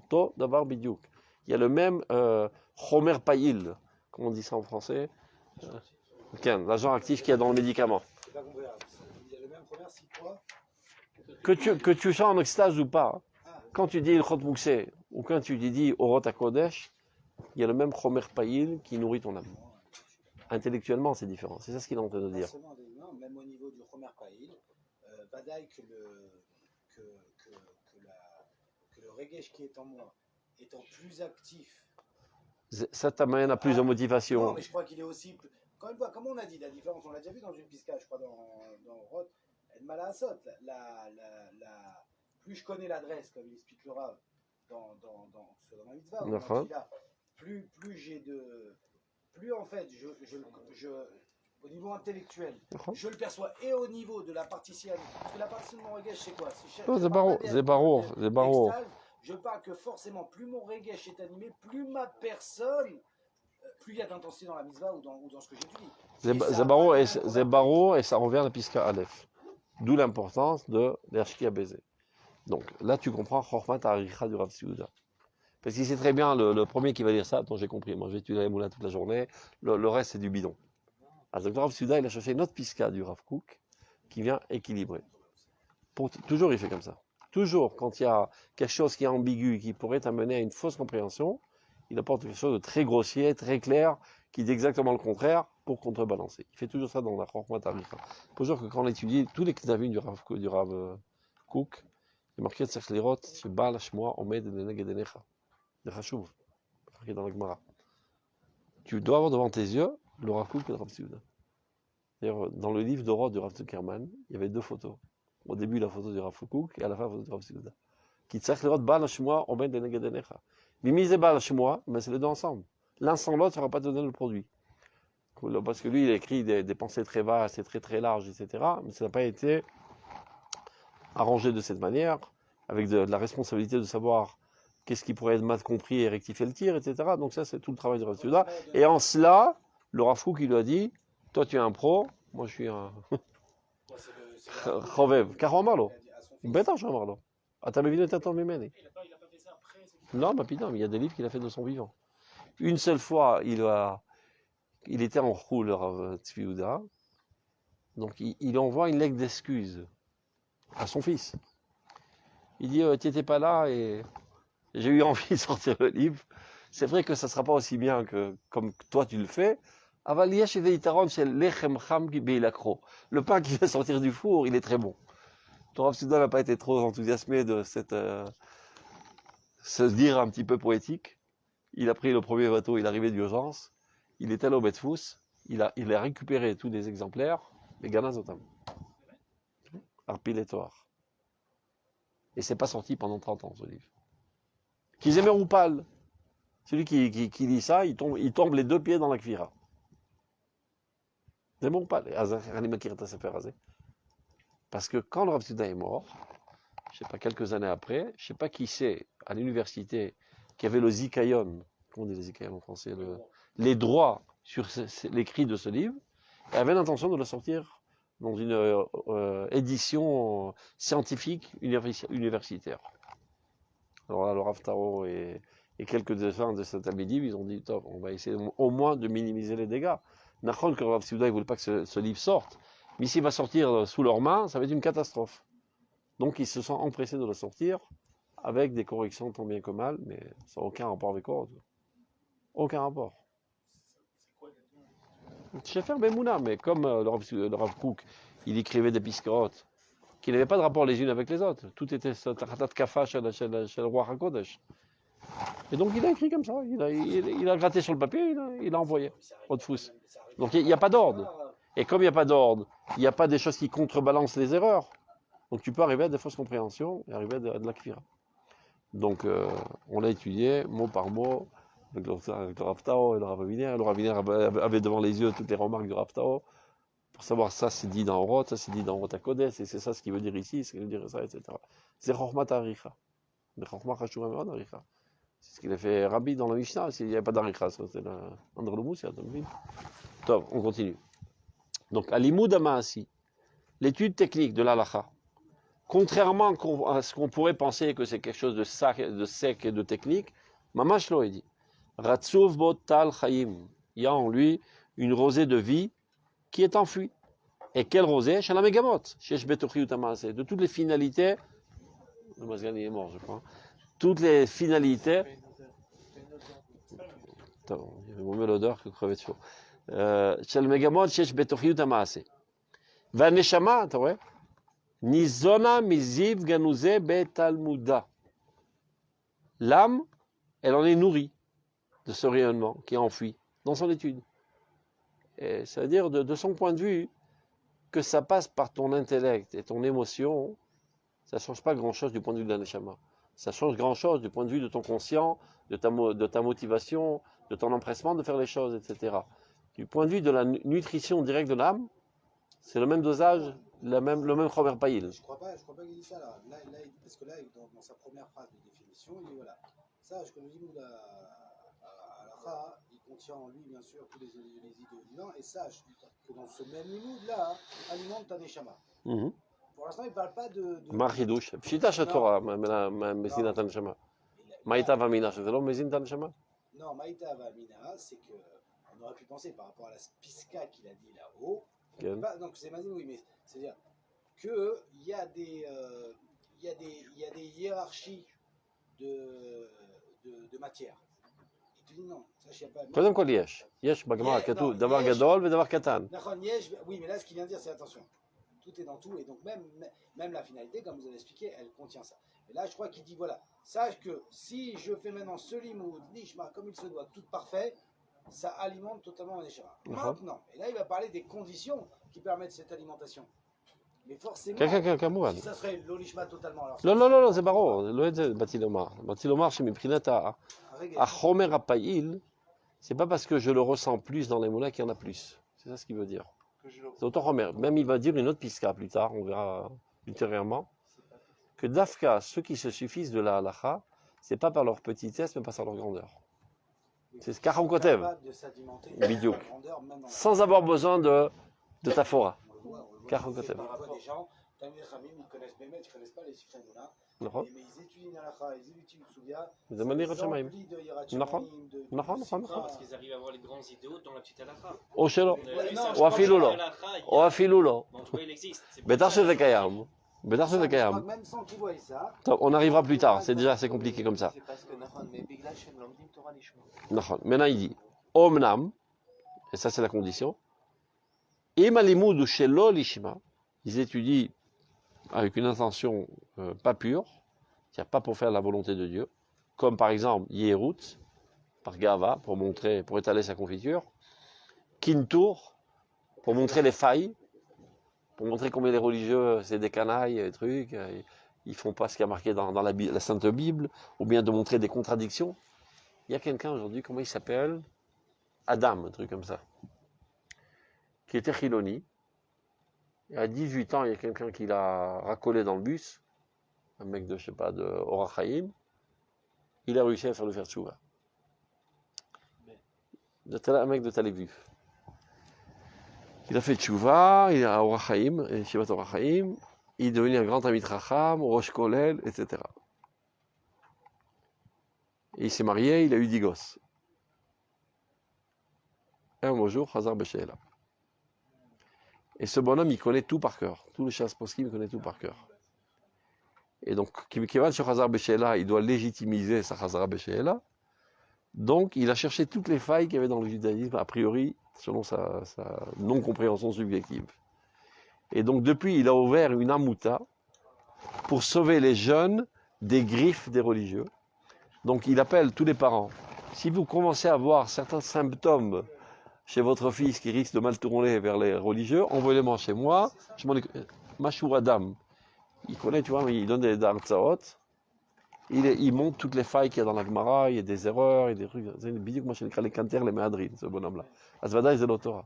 To d'avoir bidiouk. Il y a le même chomer payil, comme on dit ça en français, l'agent actif qu'il y a dans le médicament. Il y a le même chomer, c'est quoi? Que tu sois en extase ou pas, quand tu dis le Chot Mouksé ou quand tu dis Orot HaKodesh, il y a le même Chomer Payil qui nourrit ton âme. Intellectuellement, c'est différent. C'est ça ce qu'il est en train de dire. Non, même au niveau du Chomer Payil, Badaï que le Regesh qui est en moi étant plus actif. Ça t'amène à plus de motivation. Non, mais je crois qu'il est aussi. Comme on a dit, la différence, on l'a déjà vu dans une pisca, je crois, dans Roth. Plus je connais l'adresse, comme il explique le Rav dans ma mitzvah, plus j'ai de. Plus en fait, au niveau intellectuel, je le perçois et au niveau de la partie sienne. Parce que la partie de mon regesh, c'est quoi? C'est Zébaro. Je parle que forcément, plus mon regesh est animé, plus ma personne, plus il y a d'intensité dans la mitzvah ou dans ce que j'étudie. Zébaro et ça revient à la Pisca Aleph. D'où l'importance de l'Ershki à baiser. Donc là, tu comprends Chormat Aricha du Rav Siouda. Parce qu'il sait très bien, le premier qui va dire ça, attends, j'ai compris, moi je vais étudier la moula toute la journée, le reste c'est du bidon. Alors, le Rav Souda, il a cherché une autre pisca du Rav Kook qui vient équilibrer. Toujours il fait comme ça. Toujours, quand il y a quelque chose qui est ambigu, qui pourrait t'amener à une fausse compréhension, il apporte quelque chose de très grossier, très clair, qui dit exactement le contraire pour contrebalancer. Il fait toujours ça dans la Chokhmat Aricha. Toujours que quand on étudie tous les Ktavim du Rav Kook, il est marqué Tzach Lirot, Shebal Shmoa Omed Leneged Enecha. De Chashuv, marqué dans la Gemara. Tu dois avoir devant tes yeux le Rav Kook et le Rav Souda. D'ailleurs, dans le livre d'Orod du Rav Zuckerman, il y avait 2 photos. Au début, la photo du Rav Kook et à la fin, la photo du Rav Souda. Qui Tzach Lirot Bal Shmoa Omed Leneged Enecha. Mimi Zebal Shmoa, mais c'est les deux ensemble. L'un sans l'autre, ça ne va pas te donner le produit. Parce que lui, il a écrit des pensées très vastes et très très larges, etc. Mais ça n'a pas été arrangé de cette manière, avec de la responsabilité de savoir qu'est-ce qui pourrait être mal compris et rectifier le tir, etc. Donc ça, c'est tout le travail de Rav Souda. Et en cela, le Rav Kook, il lui a dit, toi tu es un pro, moi je suis un... Chovev. Car on marlo. Bêta, je marlo. Ah, t'as vu le tâton mimeni. Il a pas fait ça après. Non, mais putain, mais il y a des livres qu'il a fait de son vivant. Une seule fois, il était en roue, le Rav Tzvi Yehuda. Donc il envoie une lettre d'excuse à son fils. Il dit, tu n'étais pas là et j'ai eu envie de sortir le livre. C'est vrai que ça ne sera pas aussi bien que comme toi tu le fais. Le pain qui va sortir du four, il est très bon. Le Rav Souda n'a pas été trop enthousiasmé de ce dire un petit peu poétique. Il a pris le premier bateau, il est arrivé d'urgence. Il est allé au Betfous. Il a récupéré tous les exemplaires, les Ganazotam. Arpil et Toar. Et c'est pas sorti pendant 30 ans, ce livre. Qu'ils aimaient ou pas, celui qui lit ça, il tombe les 2 pieds dans la kvira. C'est bon ou pas, parce que quand le Rav Souda est mort, je sais pas, quelques années après, je sais pas qui c'est, à l'université, qui avait le zikayon, comment on dit les zikayon en français, les droits sur l'écrit de ce livre, et avait l'intention de le sortir dans une édition scientifique universitaire. Alors là, le Rav Taro et quelques-uns de cet Talmidim, ils ont dit, top, on va essayer au moins de minimiser les dégâts. Nachon que le Rav Souda ne voulait pas que ce livre sorte, mais s'il va sortir sous leurs mains, ça va être une catastrophe. Donc ils se sont empressés de le sortir, avec des corrections tant bien que mal, mais ça n'a aucun rapport avec Orod. Aucun rapport. Shefer Bemouna, mais comme le Rav Kook, il écrivait des piscarotes, qui n'avaient pas de rapport les unes avec les autres. Tout était Tachatat Kafa chez le roi HaKodesh. Et donc il a écrit comme ça, il a gratté sur le papier, il a envoyé au Tfous. Donc il n'y a pas d'ordre. Et comme il n'y a pas d'ordre, il n'y a pas des choses qui contrebalancent les erreurs. Donc tu peux arriver à des fausses compréhensions et arriver à de la kvira. Donc on l'a étudié mot par mot avec le Rav Tao et le Rav Aviner. Le Rav Aviner avait devant les yeux toutes les remarques du Rav Tao pour savoir ça c'est dit dans Orot, ça c'est dit dans Orot HaKodesh, et c'est ça ce qu'il veut dire ici, ce qu'il veut dire ça, etc. C'est Chokhmat Aricha. C'est Chokhmat Chashuvah Me'od Aricha. C'est ce qu'il a fait Rabbi dans la Mishnah, il n'y avait pas d'Aricha, c'est André le Moussia, t'as vu. Top, on continue. Donc, à l'Imoud Amaasi, l'étude technique de l'Alacha, contrairement à ce qu'on pourrait penser que c'est quelque chose de sec et de technique, Mamash lo dit. Ratsuv bo tal chayim. Il y a en lui une rosée de vie qui est enfouie. Et quelle rosée? Chez la Megamot, chez Shbetochi Utamase, de toutes les finalités. Le Mazgan est mort, je crois. Toutes les finalités. Il y avait moins l'odeur que crever de chaud. Chez le Megamot, chez Shbetochi Utamase. Vaneshama, tu vois? Nizona miziv ganouze betalmuda. L'âme, elle en est nourrie de ce rayonnement qui est enfoui dans son étude. Et c'est-à-dire de son point de vue, que ça passe par ton intellect et ton émotion, ça ne change pas grand-chose du point de vue de la neshama. Ça change grand-chose du point de vue de ton conscient, de ta motivation, de ton empressement de faire les choses, etc. Du point de vue de la nutrition directe de l'âme, c'est le même dosage, le même Chomer Païl. Je crois pas qu'il dit ça là. Parce que là, dans sa première phrase de définition, il dit voilà, sache que le limoud à l'Acha, il contient en lui bien sûr tous les idées divines, et sache que dans ce même limoud là, alimente ta neshama. Pour l'instant, il ne parle pas de. Mahidouche. Pshita Shatora, Mesina Tanshama. Maïta Vamina, c'est l'homme Mézine Tanchama? Non, Maïta Vamina, c'est que on aurait pu penser par rapport à la spiska qu'il a dit là-haut. Donc c'est Mazin, oui, mais c'est-à-dire qu'il y a des hiérarchies de matière. Il te dit non, ça je ne sais pas. קודם כל יש בגמרא כתוב דבר גדול ודבר קטן. Oui, mais là ce qu'il vient de dire c'est attention. Tout est dans tout et donc même la finalité, comme vous avez expliqué, elle contient ça. Et là je crois qu'il dit voilà, sache que si je fais maintenant ce limoud, nishma, comme il se doit, tout parfait, ça alimente totalement un échara. Maintenant, et là il va parler des conditions qui permettent cette alimentation. Mais forcément, si ça serait l'olishma totalement, alors... לא, זה ברור, לא את זה באתי לומר. באתי לומר שמבחינת החומר הפעיל, c'est pas parce que je le ressens plus dans les moulins qu'il y en a plus. C'est ça ce qu'il veut dire. C'est autant Homer. Même il va dire une autre piska plus tard, on verra ultérieurement, que Dafka, ceux qui se suffisent de la halacha, c'est pas par leur petitesse, mais par leur grandeur. C'est ce qu'Aaron Kotev, Bidiouk, sans avoir besoin de Tafora. Qu'Aaron Kotev. Parfois des gens, Tamil Khamim, ils connaissent Bémet, ils ne connaissent pas les Sifrei Mouna, mais ils étudient l'halacha, ils étudient Soudia, ils remplis de Yirat Shamayim, parce qu'ils arrivent à avoir les grands idéaux dans la petite halacha. או שלא, או אפילו לא, או אפילו לא. בטח שזה קיים, בטח שזה קיים. même sans qu'ils voient ça. טוב, on arrivera plus tard, c'est déjà assez compliqué comme ça. C'est parce que mais bigla shem lomdim Torah lishma. נכון. maintenant il dit, omnam, et ça c'est la condition, im alimud ou shelo lishma, ils étudient avec une intention pas pure, c'est-à-dire pas pour faire la volonté de Dieu, comme par exemple Yehut, par Gava, pour étaler sa confiture, Kintour, pour montrer les failles, pour montrer combien les religieux, c'est des canailles, des trucs, ils font pas ce qui a marqué dans la Sainte Bible, ou bien de montrer des contradictions. Il y a quelqu'un aujourd'hui, comment il s'appelle? Adam, un truc comme ça, qui était Chiloni. Et à 18 ans, il y a quelqu'un qui l'a racolé dans le bus, un mec de, je sais pas, de Orach Chaim. Il a réussi à faire le faire tchouva. Un mec de Tel Aviv. Il a fait tchouva, il est à Orach Chaim, et Shivat Orach Chaim. Il est devenu un grand Talmid Chacham, Rosh Kolel, etc. Et il s'est marié, il a eu 10 gosses. Et un beau jour, Chazar Besheela. Et ce bonhomme, il connaît tout par cœur. Tout le chasse poskim, il connaît tout par cœur. Et donc, Kivan sur Chazar Besheela, il doit légitimiser sa Chazar Besheela. Donc, il a cherché toutes les failles qu'il y avait dans le judaïsme, a priori, selon sa non-compréhension subjective. Et donc, depuis, il a ouvert une amouta pour sauver les jeunes des griffes des religieux. Donc, il appelle tous les parents. Si vous commencez à voir certains symptômes chez votre fils qui risque de mal tourner vers les religieux, envoyez-les-moi chez moi. Je m'en occupe. Mashur Adam, il connaît, tu vois, il donne des hartzaot. Il montre toutes les failles qu'il y a dans la Gemara, il y a des erreurs, il y a des trucs. C'est bidique, moi je l'écris les canter, les méadrines, ce bonhomme-là. Azvada, c'est l'autora.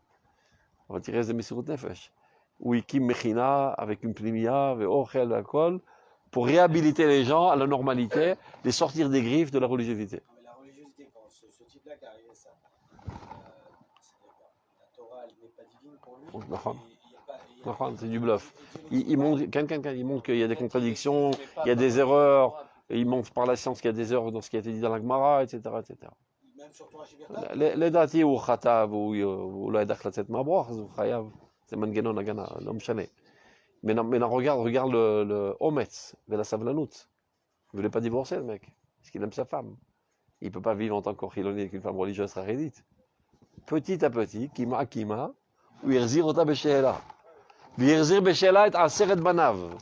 On va tirer des Mesirut Nefesh. Où il kim mechina avec une plimia, avec ochel, alcool, pour réhabiliter les gens à la normalité, les sortir des griffes de la religiosité. Mais la religiosité, quand ce type-là qui arrive à ça, la Torah, elle n'est pas divine pour lui. C'est du bluff. Il montre qu'il y a des contradictions, il y a des erreurs, il montre par la science qu'il y a des erreurs dans ce qui a été dit dans la Gemara, etc. Même sur Torah Shivirta. Les dati ou khatav ou la yadach latzet mabroch, c'est mangenon agana, non mshane. Mais non, regarde le Ometz, la Savlanout. Il ne voulait pas divorcer le mec, parce qu'il aime sa femme. Il ne peut pas vivre en tant qu'orchiloni avec une femme religieuse rarédite. Petit à petit, Kima, ou Irzir Ota Besheela. Irzir Besheela est un Seret Banav,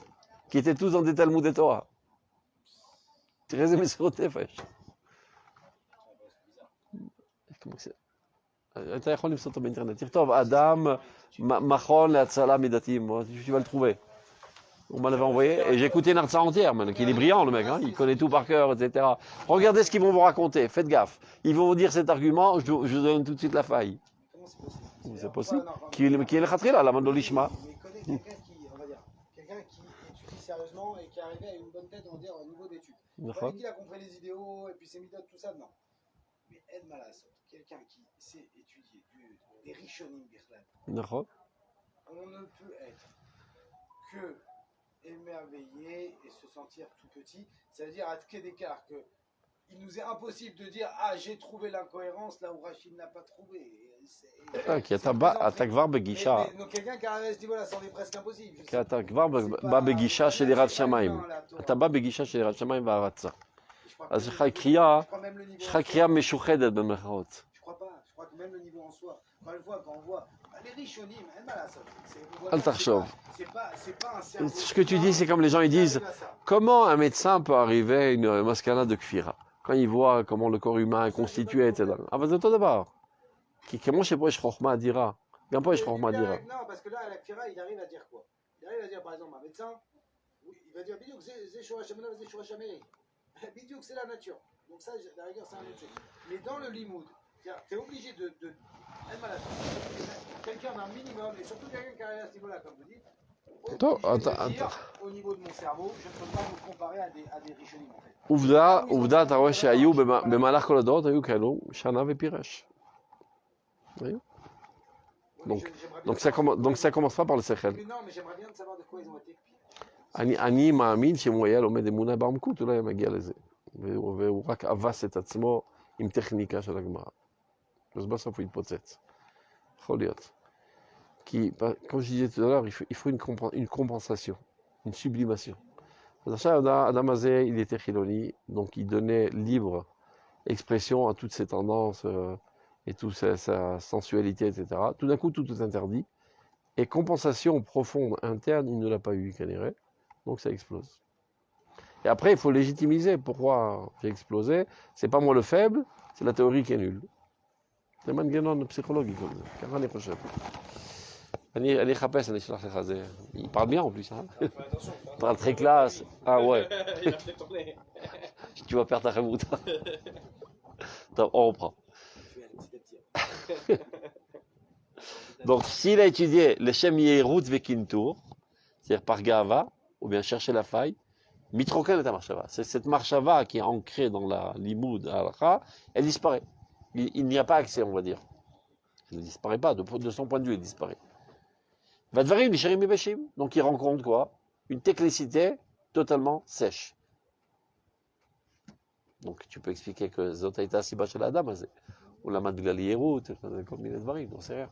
qui étaient tous dans des Talmud et Torah. Thérèse Mesirot Nefesh. Comment c'est? אתה יכול למצוא אותו באינטרנט. תכתוב אדם מכון להצלה מידתיים, tu vas le trouver. On me l'avait envoyé et j'ai écouté une artsa entière, maintenant, qu'il est brillant le mec, hein, il connaît tout par cœur, etc. Regardez ce qu'ils vont vous raconter, faites gaffe. Ils vont vous dire cet argument, je vous donne tout de suite la faille. C'est possible. Qui est le khatrila, la mandolishma. Mais connaît quelqu'un qui, on va dire, quelqu'un qui étudie sérieusement et qui est arrivé à une bonne tête, on va dire, au niveau d'études. Pas qu'il a compris les idéaux et puis ses méthodes, tout ça, non. Mais Ed Malas, quelqu'un qui sait étudier des Rishonim Birlam, on ne peut être que émerveillé et se sentir tout petit. Ça veut dire à quel écart que il nous est impossible de dire ah j'ai trouvé l'incohérence là où Rachid n'a pas trouvé. כי אתה כבר בגישה, donc quelqu'un qui arrive à ce niveau-là, c'en est presque impossible. כי אתה כבר בא בגישה של יראת שמיים. אתה בא בגישה של יראת שמיים והערצה. אז יש לך קריאה משוחדת במרכאות. Je crois que même le niveau en soi, quand on voit les rishonim, אל תחשוב. c'est pas un cerveau. Ce que tu dis, c'est comme les gens ils disent, comment un médecin peut arriver à une mascana de kfira quand il voit comment le corps humain est constitué, etc. אבל זה אותו דבר. כי כמו שפה יש חוכמה אדירה, גם פה יש חוכמה אדירה. Non, parce que là, à la kfira, il arrive à dire quoi? Il arrive à dire, par exemple, un médecin, il va dire, bidiouk, c'est Shura Shamana, c'est Shura Shameri. Bidiouk, c'est la nature. Donc ça, la rigueur, c'est un autre chose. Mais dans le limoud, tu es obligé de quelqu'un d'un minimum, et surtout quelqu'un qui arrive à ce niveau-là, comme vous dites, au niveau de mon cerveau, je ne peux pas me comparer à des rishonim, en fait. עובדה, אתה רואה שהיו במהלך כל הדורות, היו כאלו, שנה ופירש. Donc ça commence pas par le sechel. Non, mais j'aimerais bien savoir de quoi ils ont été. אני מאמין שאם הוא היה לומד אמונה בעמקות, אולי היה מגיע לזה. והוא רק אבס את עצמו עם טכניקה של הגמרא. אז בסוף הוא יתפוצץ. יכול להיות. כי, comme je disais tout à l'heure, il faut une compensation, une sublimation. אז עכשיו האדם הזה, il était חילוני, donc il donnait libre expression à toutes ses tendances et toute sa sensualité, etc. Tout d'un coup, tout est interdit. Et compensation profonde, interne, il ne l'a pas eu, Kaniré. Donc ça explose. Et après, il faut légitimiser. Pourquoi j'ai explosé? C'est pas moi le faible, c'est la théorie qui est nulle. C'est un manganon psychologique comme ça. Car on est prochain. אני אחפש, אני אשלח לך זה. Il parle bien en plus. Hein? Il parle très classe. Ah ouais. Tu vas perdre ta remoute. On reprend. Donc, s'il a étudié le Shem Yehirut Vekintur, c'est-à-dire par Gava, ou bien chercher la faille, Mitroken et Marshava. C'est cette Marshava qui est ancrée dans la Limoud Halakha, elle disparaît. Il n'y a pas accès, on va dire. Elle ne disparaît pas, de son point de vue, elle disparaît. Vadvarim Nisharim Mibashim, donc il rencontre quoi? Une technicité totalement sèche. Donc tu peux expliquer que Zotaïta Sibash la Dame, ou la Madgal Yehirut, comme il est Dvarim, on sait rien.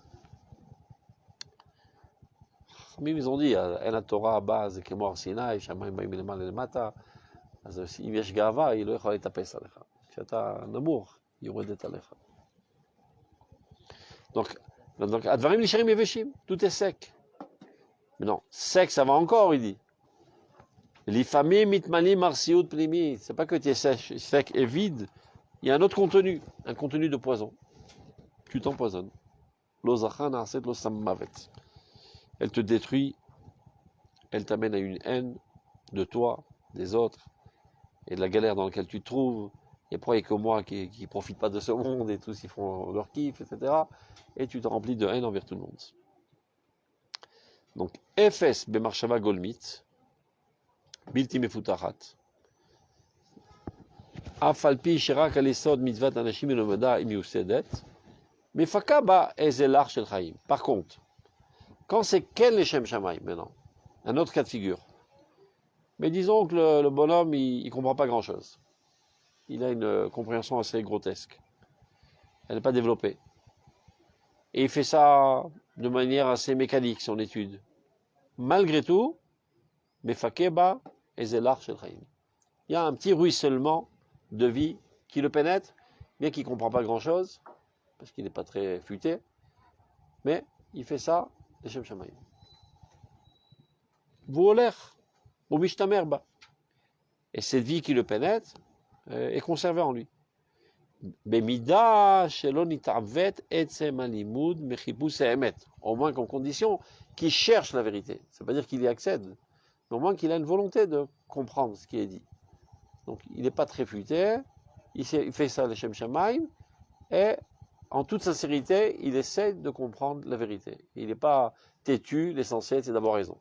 Ils ont dit, en Torah base qui est mort Sinaï, Shamaim Baim Lemal Lemata, אז אם יש גאווה, היא לא יכולה לטפס עליך. כשאתה נמוך, היא יורדת עליך. Donc, הדברים נשארים יבשים, tout est sec. Mais non, sec, ça va encore, il dit. L'ifamim mitmalim marsiout plimi. C'est pas que tu es sec et vide, il y a un autre contenu, un contenu de poison. Tu t'empoisonnes. L'ozachan aset lo sammavet. Elle te détruit, elle t'amène à une haine de toi, des autres, et de la galère dans laquelle tu te trouves. Et pourquoi il n'y a que moi qui ne profite pas de ce monde, et tous ils font leur kiff, etc. Et tu te remplis de haine envers tout le monde. Donc, Efes bemarshava golmit, bilti mefutachat, afalpi shirak alisod mitzvat anashim inomada imiusedet, mefaka ba ezelach shel chaim. Par contre, quand c'est quel les Shem Shamaim maintenant? Un autre cas de figure. Mais disons que le bonhomme, il ne comprend pas grand-chose. Il a une compréhension assez grotesque. Elle n'est pas développée. Et il fait ça de manière assez mécanique, son étude. Malgré tout, Mefakeba et Zelach Shel Chaim. Il y a un petit ruissellement de vie qui le pénètre, bien qu'il ne comprend pas grand-chose, parce qu'il n'est pas très futé. Mais il fait ça. לשם שמיים. והוא הולך, הוא משתמר בה. Et cette vie qui le pénètre est conservée en lui. במידה שלא נתעוות עצם הלימוד מחיפוש האמת. Au moins qu'en condition qu'il cherche la vérité. Ça ne veut pas dire qu'il y accède, mais au moins qu'il a une volonté de comprendre ce qui est dit. Donc il n'est pas très futé, il fait ça לשם שמיים, et en toute sincérité, il essaie de comprendre la vérité. Il n'est pas têtu, l'essentiel c'est d'avoir raison.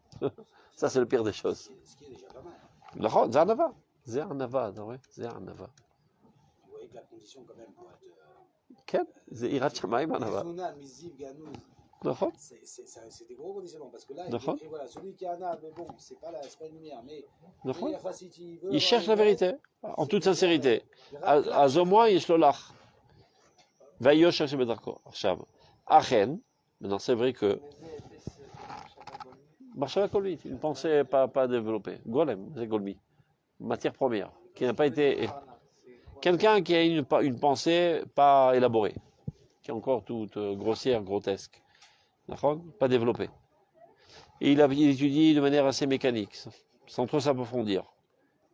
Ça c'est le pire des choses. Ce qui est déjà pas mal. C'est un nava, vous voyez que la condition quand même pour être... Mizuna, Miziv, Ganouz, D'accord. C'est des gros conditionnements. Parce que là, il D'accord. écrit, voilà, celui qui a un âme, mais bon, c'est pas une lumière. Mais D'accord. il Il cherche la vérité, en toute sincérité. Azomoa yeshlolach. Vayosh Hashem bedarko. Achen. Maintenant, c'est vrai que Marshava Kolmi, une pensée pas développée. Golem, c'est Golmi. Matière première, qui n'a pas été. Quelqu'un qui a une pensée pas élaborée, qui est encore toute grossière, grotesque. D'accord. Pas développée. Et il étudie de manière assez mécanique, sans trop s'approfondir.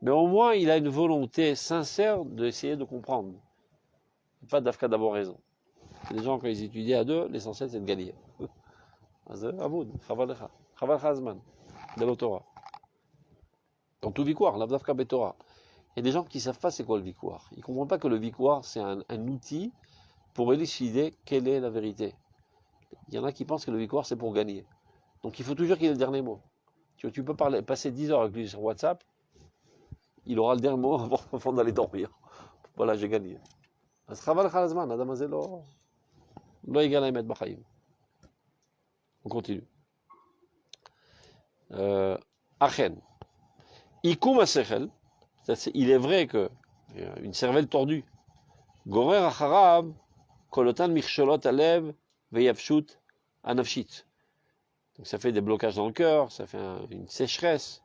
Mais au moins, il a une volonté sincère d'essayer de comprendre. Pas d'Afka d'avoir raison. Les gens, quand ils étudient à deux, l'essentiel, c'est de gagner. Avoud, Chaval Chazman, de l'Otora. Dans tout victoire, l'Avdafka Betora. Il y a des gens qui ne savent pas c'est quoi le victoire. Ils ne comprennent pas que le victoire, c'est un outil pour élucider quelle est la vérité. Il y en a qui pensent que le victoire, c'est pour gagner. Donc il faut toujours qu'il ait le dernier mot. Tu peux passer 10 heures avec lui sur WhatsApp, il aura le dernier mot avant d'aller dormir. Voilà, j'ai gagné. On continue. Achen. Ikum asechel. Il est vrai que une cervelle tordue. Gorer acharab kolotan mircholot alev veyavshut anafshit. Donc ça fait des blocages dans le cœur, ça fait une sécheresse.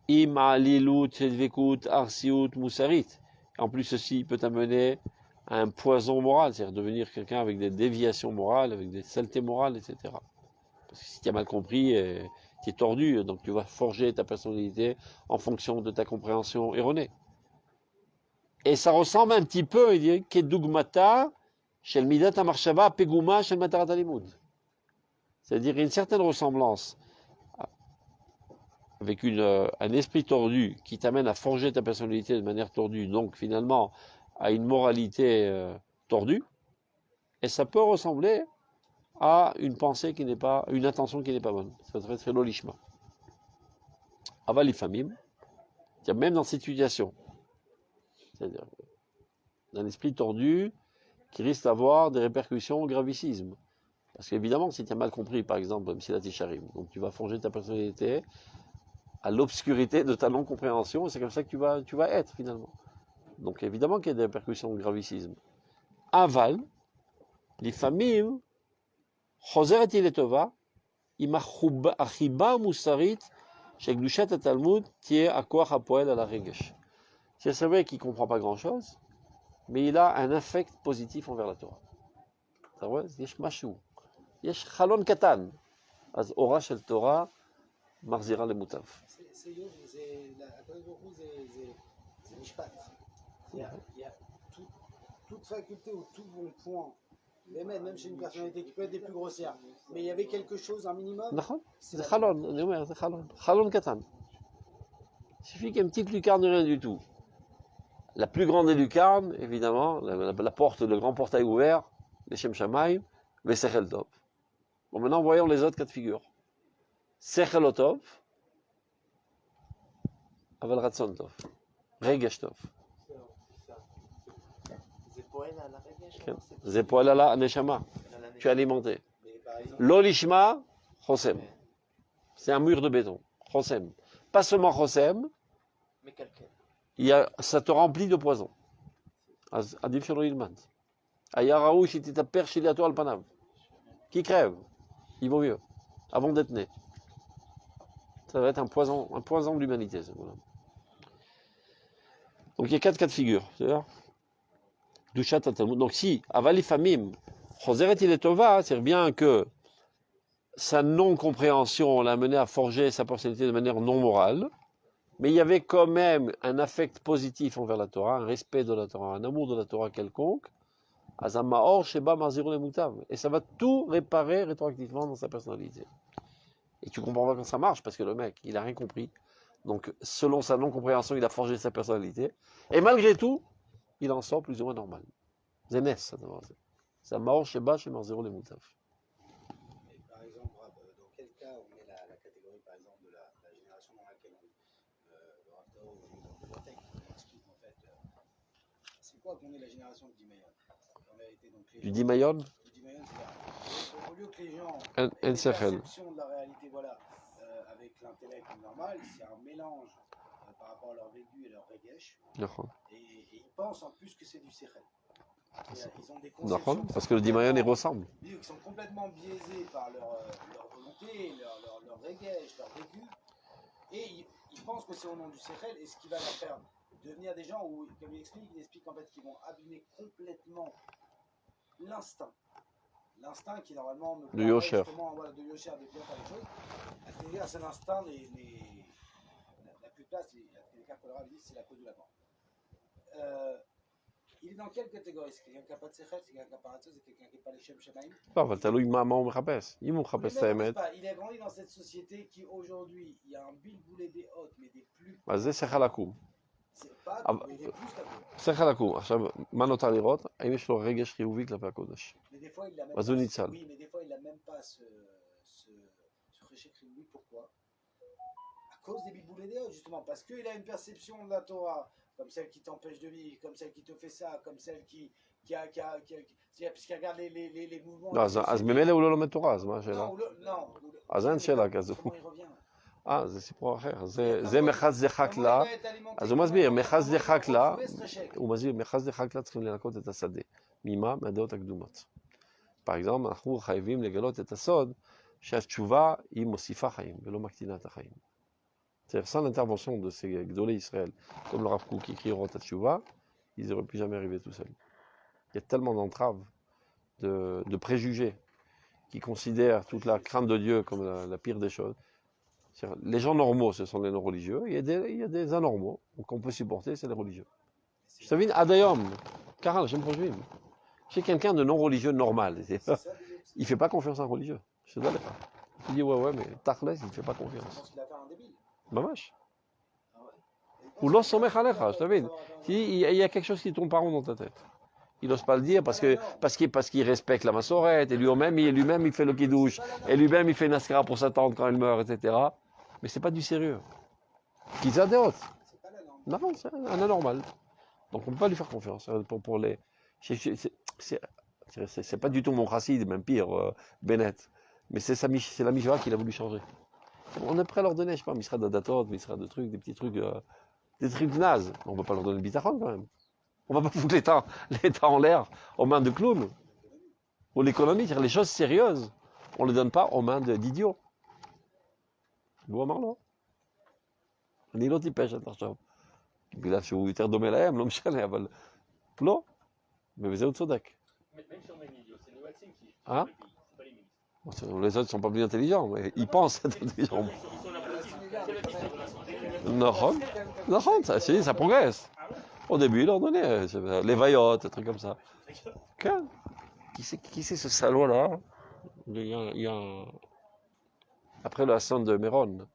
Im alilut sedvekut arsiout moussarit. En plus, ceci peut amener à un poison moral, c'est-à-dire devenir quelqu'un avec des déviations morales, avec des saletés morales, etc. Parce que si tu as mal compris, tu es tordu, donc tu vas forger ta personnalité en fonction de ta compréhension erronée. Et ça ressemble un petit peu, il dit, Kedugmata, shel midat amarshava, peguma, shel matarat alimud. C'est-à-dire une certaine ressemblance avec un esprit tordu qui t'amène à forger ta personnalité de manière tordue, donc finalement à une moralité tordue, et ça peut ressembler à une pensée qui n'est pas, une intention qui n'est pas bonne. Ça serait très l'olishma. Aval ifamim, même dans cette situation, c'est-à-dire d'un esprit tordu qui risque d'avoir des répercussions gravissimes. Parce qu'évidemment, si tu as mal compris, par exemple, Msilat Yesharim, donc tu vas forger ta personnalité à l'obscurité de ta non-compréhension, et c'est comme ça que tu vas être finalement. Donc évidemment qu'il y a des répercussions gravissimes. Aval, l'ifamim, chozeret iletova, im achiba musarit, shegdushat atalmud, tie akoach hapoel ala regesh. C'est vrai qu'il ne comprend pas grand-chose, mais il a un affect positif envers la Torah. אתה רואה? יש משהו. יש חלון קטן. אז אורה של תורה מחזירה למוטב. C'est mishpat. Il y a toute faculté ou tout bon point, même chez une personnalité qui peut être des plus grossières, mais il y avait quelque chose, un minimum. נכון, זה חלון, אני אומר, זה חלון. חלון קטן. Il suffit qu'il y ait une petite lucarne de rien du tout. La plus grande des lucarnes, évidemment, la porte, le grand portail ouvert, les Shem Shamaim, les Sechel Tov. Bon, maintenant, voyons les autres cas de figure. Sechel Tov, Aval Ratzon Tov, Regesh Tov. C'est poel à la neshama. Tu es alimenté. L'olishma, chosem. C'est un mur de béton. Chosem. Pas seulement chosem, ça te remplit de poison. Adif shelo ilmad. Ayaraou, si tu t'appelles shiliato al panav. Qui crève, il vaut mieux, avant d'être né. Ça va être un poison de l'humanité. Voilà. Donc il y a 4 cas de figure. Donc si, avalifamim, choseret iletova, c'est bien que sa non-compréhension l'a mené à forger sa personnalité de manière non morale, mais il y avait quand même un affect positif envers la Torah, un respect de la Torah, un amour de la Torah quelconque, azamaor sheba marzirou lemutav, et ça va tout réparer rétroactivement dans sa personnalité. Et tu comprends pas quand ça marche, parce que le mec, il a rien compris. Donc, selon sa non-compréhension, il a forgé sa personnalité, et malgré tout, il en sort plus ou moins normal. Zenes, ça d'abord. Ça maor sheba chez marzirou lemutav. Par exemple, dans quel cas on met la catégorie, par exemple, de la génération dans laquelle le Raptor ou le Vortex explique en fait, c'est quoi qu'on est la génération du Dimayon? En vérité, donc Du Dimayon? Du Dimayon, c'est-à-dire, au lieu que les gens En aient une sechel. perception de la réalité, voilà, avec l'intellect normal, c'est un mélange par rapport à leur vécu et leur regesh, נכון. et ils pensent en plus que c'est du sechel. Ils ont des נכון, conceptions parce que le Dimayon, il ressemble. qui sont complètement biaisés par leur volonté, leur regesh, leur vécu, et ils pensent que c'est au nom du sechel, et ce qui va leur faire devenir des gens où, comme il explique en fait qu'ils vont abîmer complètement l'instinct. L'instinct qui normalement me permet Yosher. justement voilà, de Yosher, de bien faire les choses. C'est-à-dire c'est l'instinct n'a plus de place, et les cas Colorado disent c'est la cause de la mort. Il est dans quelle catégorie? C'est quelqu'un qui n'a pas de sechel, c'est quelqu'un qui n'a pas de c'est quelqu'un qui n'a pas les shem shemaim? לא, אבל תלוי מה הוא מחפש. אם הוא מחפש את האמת, Il a grandi dans cette société qui aujourd'hui, il y a un bilboulé des hautes, mais des plus... אז זה שכל עקום. C'est pas, אבל- mais des plus qu'à שכל עקום. עכשיו, מה נותר לראות? האם יש לו רגש חיובי כלפי הקודש? Mais des fois, il n'a même אז pas... הוא ניצל. Oui, mais des fois, il n'a même pas ce réchec oui. Pourquoi? À cause des bilboulés des hautes, justement. Parce qu'il a une perception de la Torah, comme celle qui t'empêche de vivre, comme celle qui te fait ça, comme celle qui regarde les mouvements... לא, אז ממילא הוא לא לומד תורה, אז מה השאלה? Non, non. אז אין שאלה כזו. Comment il revient? זה סיפור אחר. זה מחץ דחק לה. אז הוא מסביר, מחץ דחק לה, הוא מסביר, מחץ דחק לה צריכים לנקות את השדה. ממה? מהדעות הקדומות. par exemple, אנחנו חייבים לגלות את הסוד שהתשובה היא מוסיפה חיים ולא מקטינה את החיים. C'est-à-dire, sans l'intervention de ces gdolés Israël, comme le Rav Kook qui écrit Rot Tchouva, ils n'auraient plus jamais arrivé tout seuls. Il y a tellement d'entraves, de préjugés, qui considèrent toute la crainte de Dieu comme la pire des choses. Les gens normaux, ce sont les non-religieux, il y a des anormaux qu'on peut supporter, c'est les religieux. Je te dis, Adayom, Karal, j'aime pas juif. J'ai quelqu'un de non-religieux normal, il ne fait pas confiance en religieux. Je te donne pas. Il dit, ouais, mais Tachles, il ne fait pas Je confiance. pense qu'il a fait un débile. Mamash. Ou l'os somech alecha, je te dis. Il y a quelque chose qui tourne pas rond dans ta tête. Il n'ose pas le dire parce qu'il respecte la massorette, et lui-même il fait le kidouche, et lui-même il fait une askara pour sa tante quand elle meurt, etc. Mais c'est pas du sérieux. Qu'ils a des autres. C'est pas la norme. Non, c'est un anormal. Donc on ne peut pas lui faire confiance. Pour les... C'est pas du tout mon chassid, même pire, Bennett. Mais c'est la Mishra qu'il a voulu changer. On est prêt à leur donner, je sais pas, Mishra d'Adatot, Mishra de trucs, des petits trucs nazes. On ne va pas leur donner le bitachon quand même. On ne va pas foutre l'État en l'air aux mains de clowns. Ou l'économie, c'est-à-dire les choses sérieuses, on ne les donne pas aux mains d'idiots. הוא אמר לו, אני לא טיפש עד עכשיו, בגלל שהוא יותר דומה להם, לא משנה, אבל לא, ובזה הוא צודק. Hein? Les autres ne sont pas plus intelligents, mais ils pensent être intelligents. Non, ça progresse. Au début, ils leur donnaient les vaillottes, des trucs comme ça. Qui c'est ce salaud-là? Il y a Après le Hassan de Méron,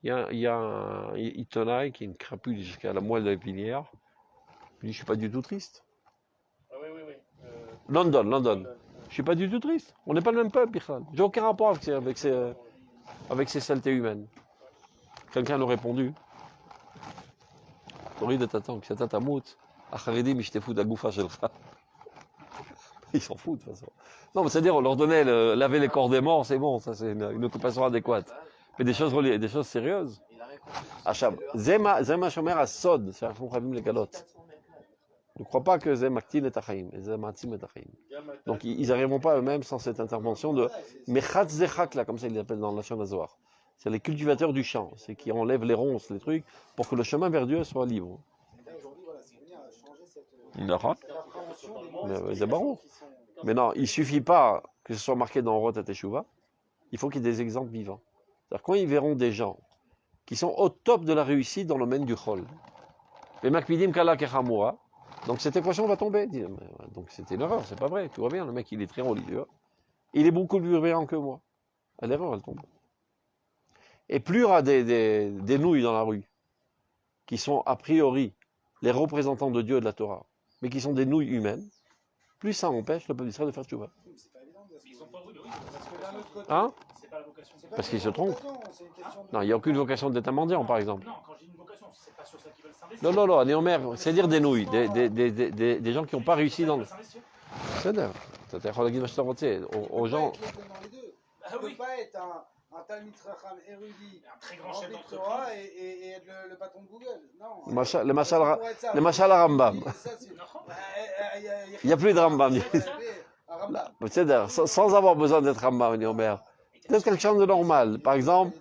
il y a un Itonaï qui est une crapule jusqu'à la moelle de l'épinière. Je ne suis pas du tout triste. Oui. London. Je ne suis pas du tout triste. On n'est pas le même peuple, Bichal. J'ai aucun rapport avec ces saletés humaines. Quelqu'un l'a répondu. Ils s'en foutent de toute façon. Non, mais c'est-à-dire, on leur donnait laver les corps des morts, c'est bon, ça c'est une occupation adéquate. Mais des choses sérieuses. Achab, Zema Shomer Asod, c'est un Khavim les galotes. Ne crois pas que Zem Aktin est Achaim, et Zem Atzim est Achaim. Donc ils n'arriveront pas eux-mêmes sans cette intervention de Mechatz Zechak, là, comme ça ils l'appellent dans la Lachon Hazohar. C'est les cultivateurs du champ, c'est qui enlèvent les ronces, les trucs, pour que le chemin vers Dieu soit libre. Aujourd'hui, voilà, c'est venir changer cette D'accord. appréhension des Mais baron. Mais non, il ne suffit pas que ce soit marqué dans Rot Teshuvah, il faut qu'il y ait des exemples vivants. C'est-à-dire quand ils verront des gens qui sont au top de la réussite dans le domaine du chol, les makpidim kala kechamura, donc cette équation va tomber. Donc c'était une erreur, c'est pas vrai, tu vois bien, le mec il est très religieux, il est beaucoup plus brillant que moi. L'erreur elle tombe. Et plus il y aura des nouilles dans la rue, qui sont a priori les représentants de Dieu et de la Torah, mais qui sont des nouilles humaines, plus ça empêche le peuple d'Israël de faire tchouva. C'est pas évident. Ils sont pas oui, Parce que d'un autre côté, Hein? c'est pas la vocation. Parce qu'ils se trompent. c'est une question de... Non, il n'y a aucune vocation d'être un mendiant, par exemple. Non, quand je dis une vocation, c'est pas sur ça qu'ils veulent s'investir. Non, Néomer, c'est dire des nouilles, des gens qui n'ont pas réussi dans le... בסדר, אתה יכול להגיד מה שאתה רוצה aux gens. Tu peux pas être les deux dans les deux. Ah Tu peux oui. pas être un Talmid Chacham érudit, Un très grand chef rempli de d'entreprise. Torah et être le patron de Google. Non. Le Machal Ça pourrait être ça. le Machal Rambam. Ça, c'est- Il n'y a plus de Rambam. un Rambam. בסדר, sans avoir besoin d'être Rambam, אני אומר. Peut-être quelqu'un de normal. Par exemple,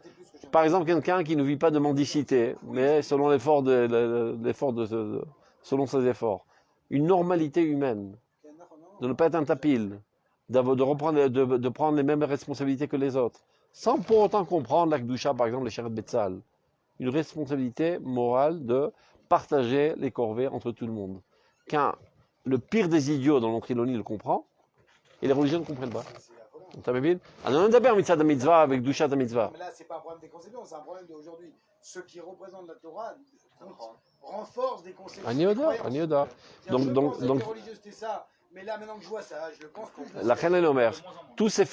quelqu'un qui ne vit pas de mendicité, mais selon selon ses efforts. Une normalité humaine. De ne pas être un tapil. De prendre les mêmes responsabilités que les autres. Sans pour autant comprendre la Kedusha, par exemple, les Sheret Betzal. Une responsabilité morale de partager les corvées entre tout le monde. Quand le pire des idiots dans l'entrilonie le comprend, et les religions ne comprennent pas. אתה מבין? אני לא מדבר מצד המצווה וקדושת המצווה. Mais là, c'est pas un problème des conceptions, c'est un problème d'aujourd'hui. Ceux qui représentent la Torah renforcent des conceptions. אני יודע. Je pense que les religieux c'était ça, mais là maintenant que je vois ça, je le pense plus. לכן אני אומר, tous ces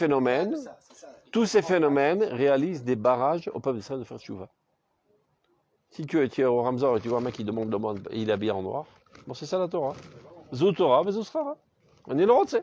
phénomènes réalisent des barrages au peuple d'Israël de faire tchouva. Si tu es au Ramzor et tu vois un mec qui demande et il est habillé en noir, bon c'est ça la Torah. Zou Torah, וזו שכרה. אני לא רוצה.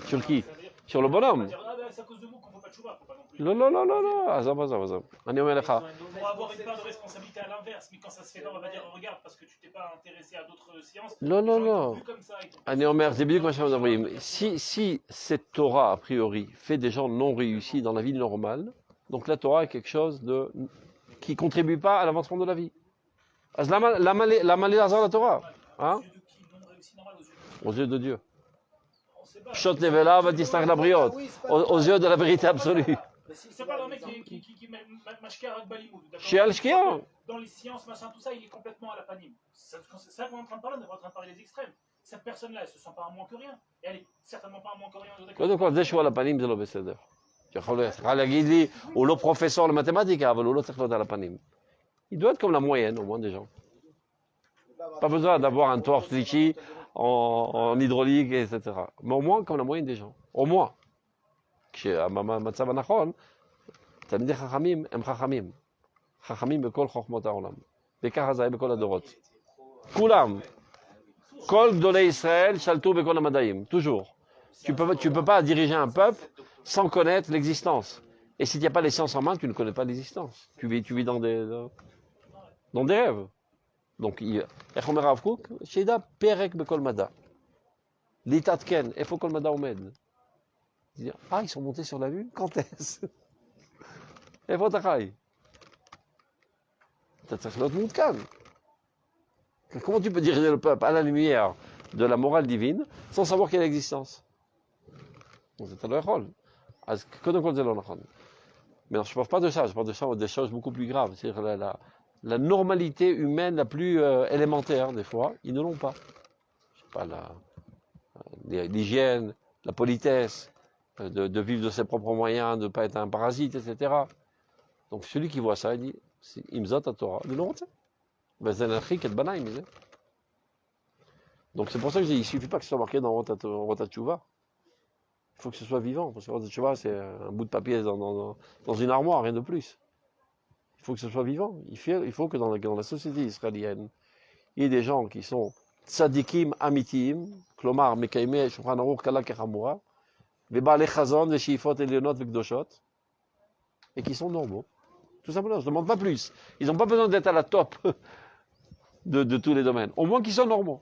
Sur qui? Sur le bonhomme. Ah ben c'est à cause de vous qu'on ne peut pas de chouva, faut pas non plus. לא, עזוב. אני אומר לך, Pour avoir une part de responsabilité à l'inverse, mais quand ça se fait là, on va dire regarde parce que tu t'es pas intéressé à d'autres sciences. לא. les gens, ils t'ont vu comme ça, ils t'ont- אני אומר, זה בדיוק מה שאנחנו מדברים. Si cette Torah, a priori, fait des gens non réussis dans la vie normale, donc la Torah est quelque chose qui ne contribue pas à l'avancement de la vie. אז למה לי לעזור לתורה? Aux yeux de qui non réussi normal, aux yeux de Aux yeux de Dieu. on sait pas. Pshot nevela v'tisnach labriot. Aux yeux de la vérité absolue. C'est pas le mec qui machka avec Balimoud. Chez Al-Shkia. Dans les sciences, machin, tout ça, il est complètement à la panime. C'est ça qu'on est en train de parler, on est en train de parler des extrêmes. Cette personne-là, elle se sent pas un moins que rien. Et elle est certainement pas un moins que rien. קודם כל, זה שהוא על הפנים זה לא בסדר. יכול להגיד לי, הוא לא פרופסור למתמטיקה, אבל הוא לא צריך להיות על הפנים. Il doit être comme la moyenne, au moins, des gens. Pas besoin d'avoir un torse litchi en hydraulique, etc. Mais au moins comme la moyenne des gens. Au moins. כשהמצב הנכון, תלמידי חכמים הם חכמים. חכמים בכל חוכמות העולם. וככה זה היה בכל הדורות. כולם. כל גדולי ישראל שלטו בכל המדעים. Toujours. Tu peux pas diriger un peuple sans connaître l'existence. Et si tu n'as pas les sciences en main, tu ne connais pas l'existence. Tu vis dans des rêves. Donc, איך אומר הרב קוק? שידע פרק בכל מדע. להתעדכן, איפה כל מדע עומד? Ils sont montés sur la lune? Quand est-ce? איפה אתה חי? אתה צריך להיות מעודכן. Comment tu peux diriger le peuple à la lumière de la morale divine sans savoir quelle existence? אתה לא יכול. אז קודם כל זה לא נכון. Mais non, je ne parle pas de ça, je parle des choses beaucoup plus graves. C'est-à-dire la normalité humaine la plus élémentaire, des fois, ils ne l'ont pas. Je sais pas, l'hygiène, la politesse, de vivre de ses propres moyens, de ne pas être un parasite, etc. Donc celui qui voit ça, il dit, Imzot à Torah, il ne Donc c'est pour ça que je dis, il ne suffit pas que ce soit marqué dans Rotat Tchouva. Il faut que ce soit vivant, parce que Rotat Tchouva, c'est un bout de papier dans une armoire, rien de plus. Il faut que ce soit vivant. Il faut que dans la société israélienne, il y ait des gens qui sont tzadikim amitim, klomar mekaimeh shulchan aruch kala kechamura, ve'balei chazon ve'sheifot elionot ve'kdoshot, et qui sont normaux. Tout simplement, je ne demande pas plus. Ils n'ont pas besoin d'être à la top de tous les domaines. Au moins qu'ils soient normaux.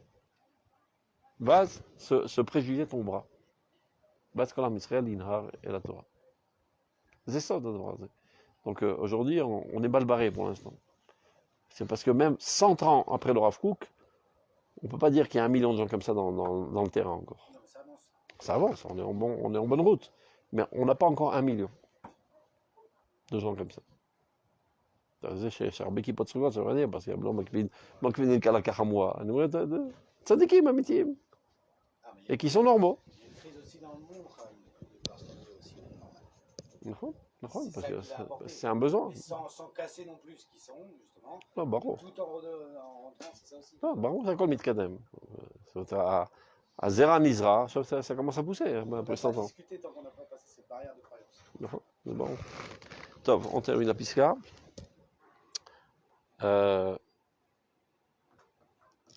Vaz, ce préjugé tombera. Vaz kolam Israël inhar et la Torah. C'est ça, donc aujourd'hui, on est balbarré pour l'instant. C'est parce que même 100 ans après le Rav Kook, on ne peut pas dire qu'il y a 1 million de gens comme ça dans le terrain encore. Ça avance, on est en bonne route. Mais on n'a pas encore 1 million de gens comme ça. C'est הרבה כיפות סרוגות, זה מעניין, parce qu'ils לא מקבינים קלה כחמורה. אני אומר, צדיקים אמיתיים. Et qui sont normaux. נכון. נכון, parce que c'est un besoin. Sans casser non plus ce qu'ils sont, justement. Non, ברור. Tout en rentrant, c'est ça aussi. Non, ברור, שהכל מתקדם. זאת אומרת, הזרע נזרע, עכשיו ça commence à pousser, après 100 ans. On va pas discuter tant qu'on n'a pas passé ces barrières de croyance. נכון, זה ברור. טוב, on termine la פסקה.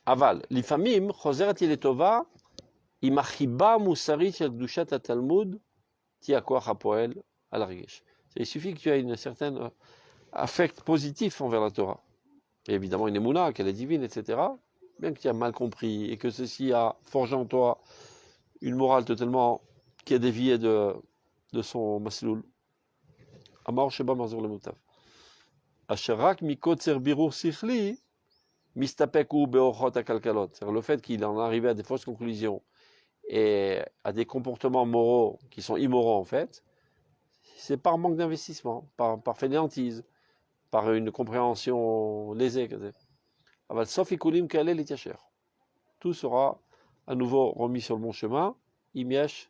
אבל לפעמים חוזרת היא לטובה עם החיבה המוסרית של קדושת התלמוד תהיה הכוח הפועל על הרגש. Il suffit que tu aies une certaine affect positif envers la Torah. Et évidemment une émouna, qu'elle est divine, etc. Bien que tu aies mal compris et que ceci a forgé en toi une morale totalement qui est déviée de son masloul. Amar sheba mazur le mutav. Asher rak mikotzer birur sichli mistapeku beorchot akalkalot. C'est-à-dire le fait qu'il en est arrivé à des fausses conclusions et à des comportements moraux qui sont immoraux en fait, c'est par manque d'investissement, par fainéantise, par une compréhension lésée. Tout sera à nouveau remis sur le bon chemin. Imiesh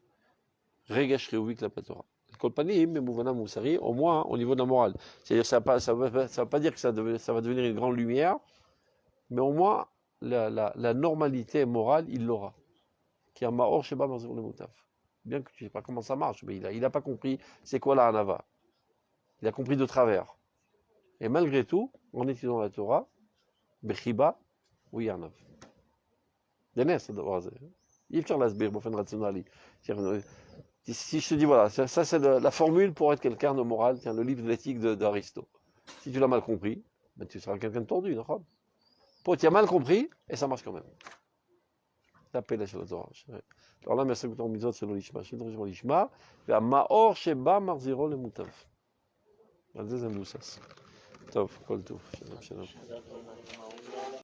regesh reuvi la Torah. Au moins au niveau de la morale. C'est-à-dire ça va pas dire que ça va devenir une grande lumière, mais au moins la normalité morale, il l'aura. Bien que tu ne sais pas comment ça marche, mais il n'a pas compris c'est quoi la hanava. Il a compris de travers. Et malgré tout, en étudiant la Torah, Bechiba, oui, Anav. Dénès, il faut l'asbir, bon, rationnel. Si je te dis, voilà, ça c'est la formule pour être quelqu'un de moral, tiens, le livre de l'éthique d'Aristote. Si tu l'as mal compris, ben, tu seras quelqu'un de tordu, d'accord? Tu as mal compris, et ça marche quand même. Tapez la Torah. Alors là, merci beaucoup, Mizot, c'est l'Olishma. Je suis dans l'Olishma. Et à Maor Sheba Marziro le Moutav. La deuxième doucesse. Tov, kol touf. Shalom, shalom.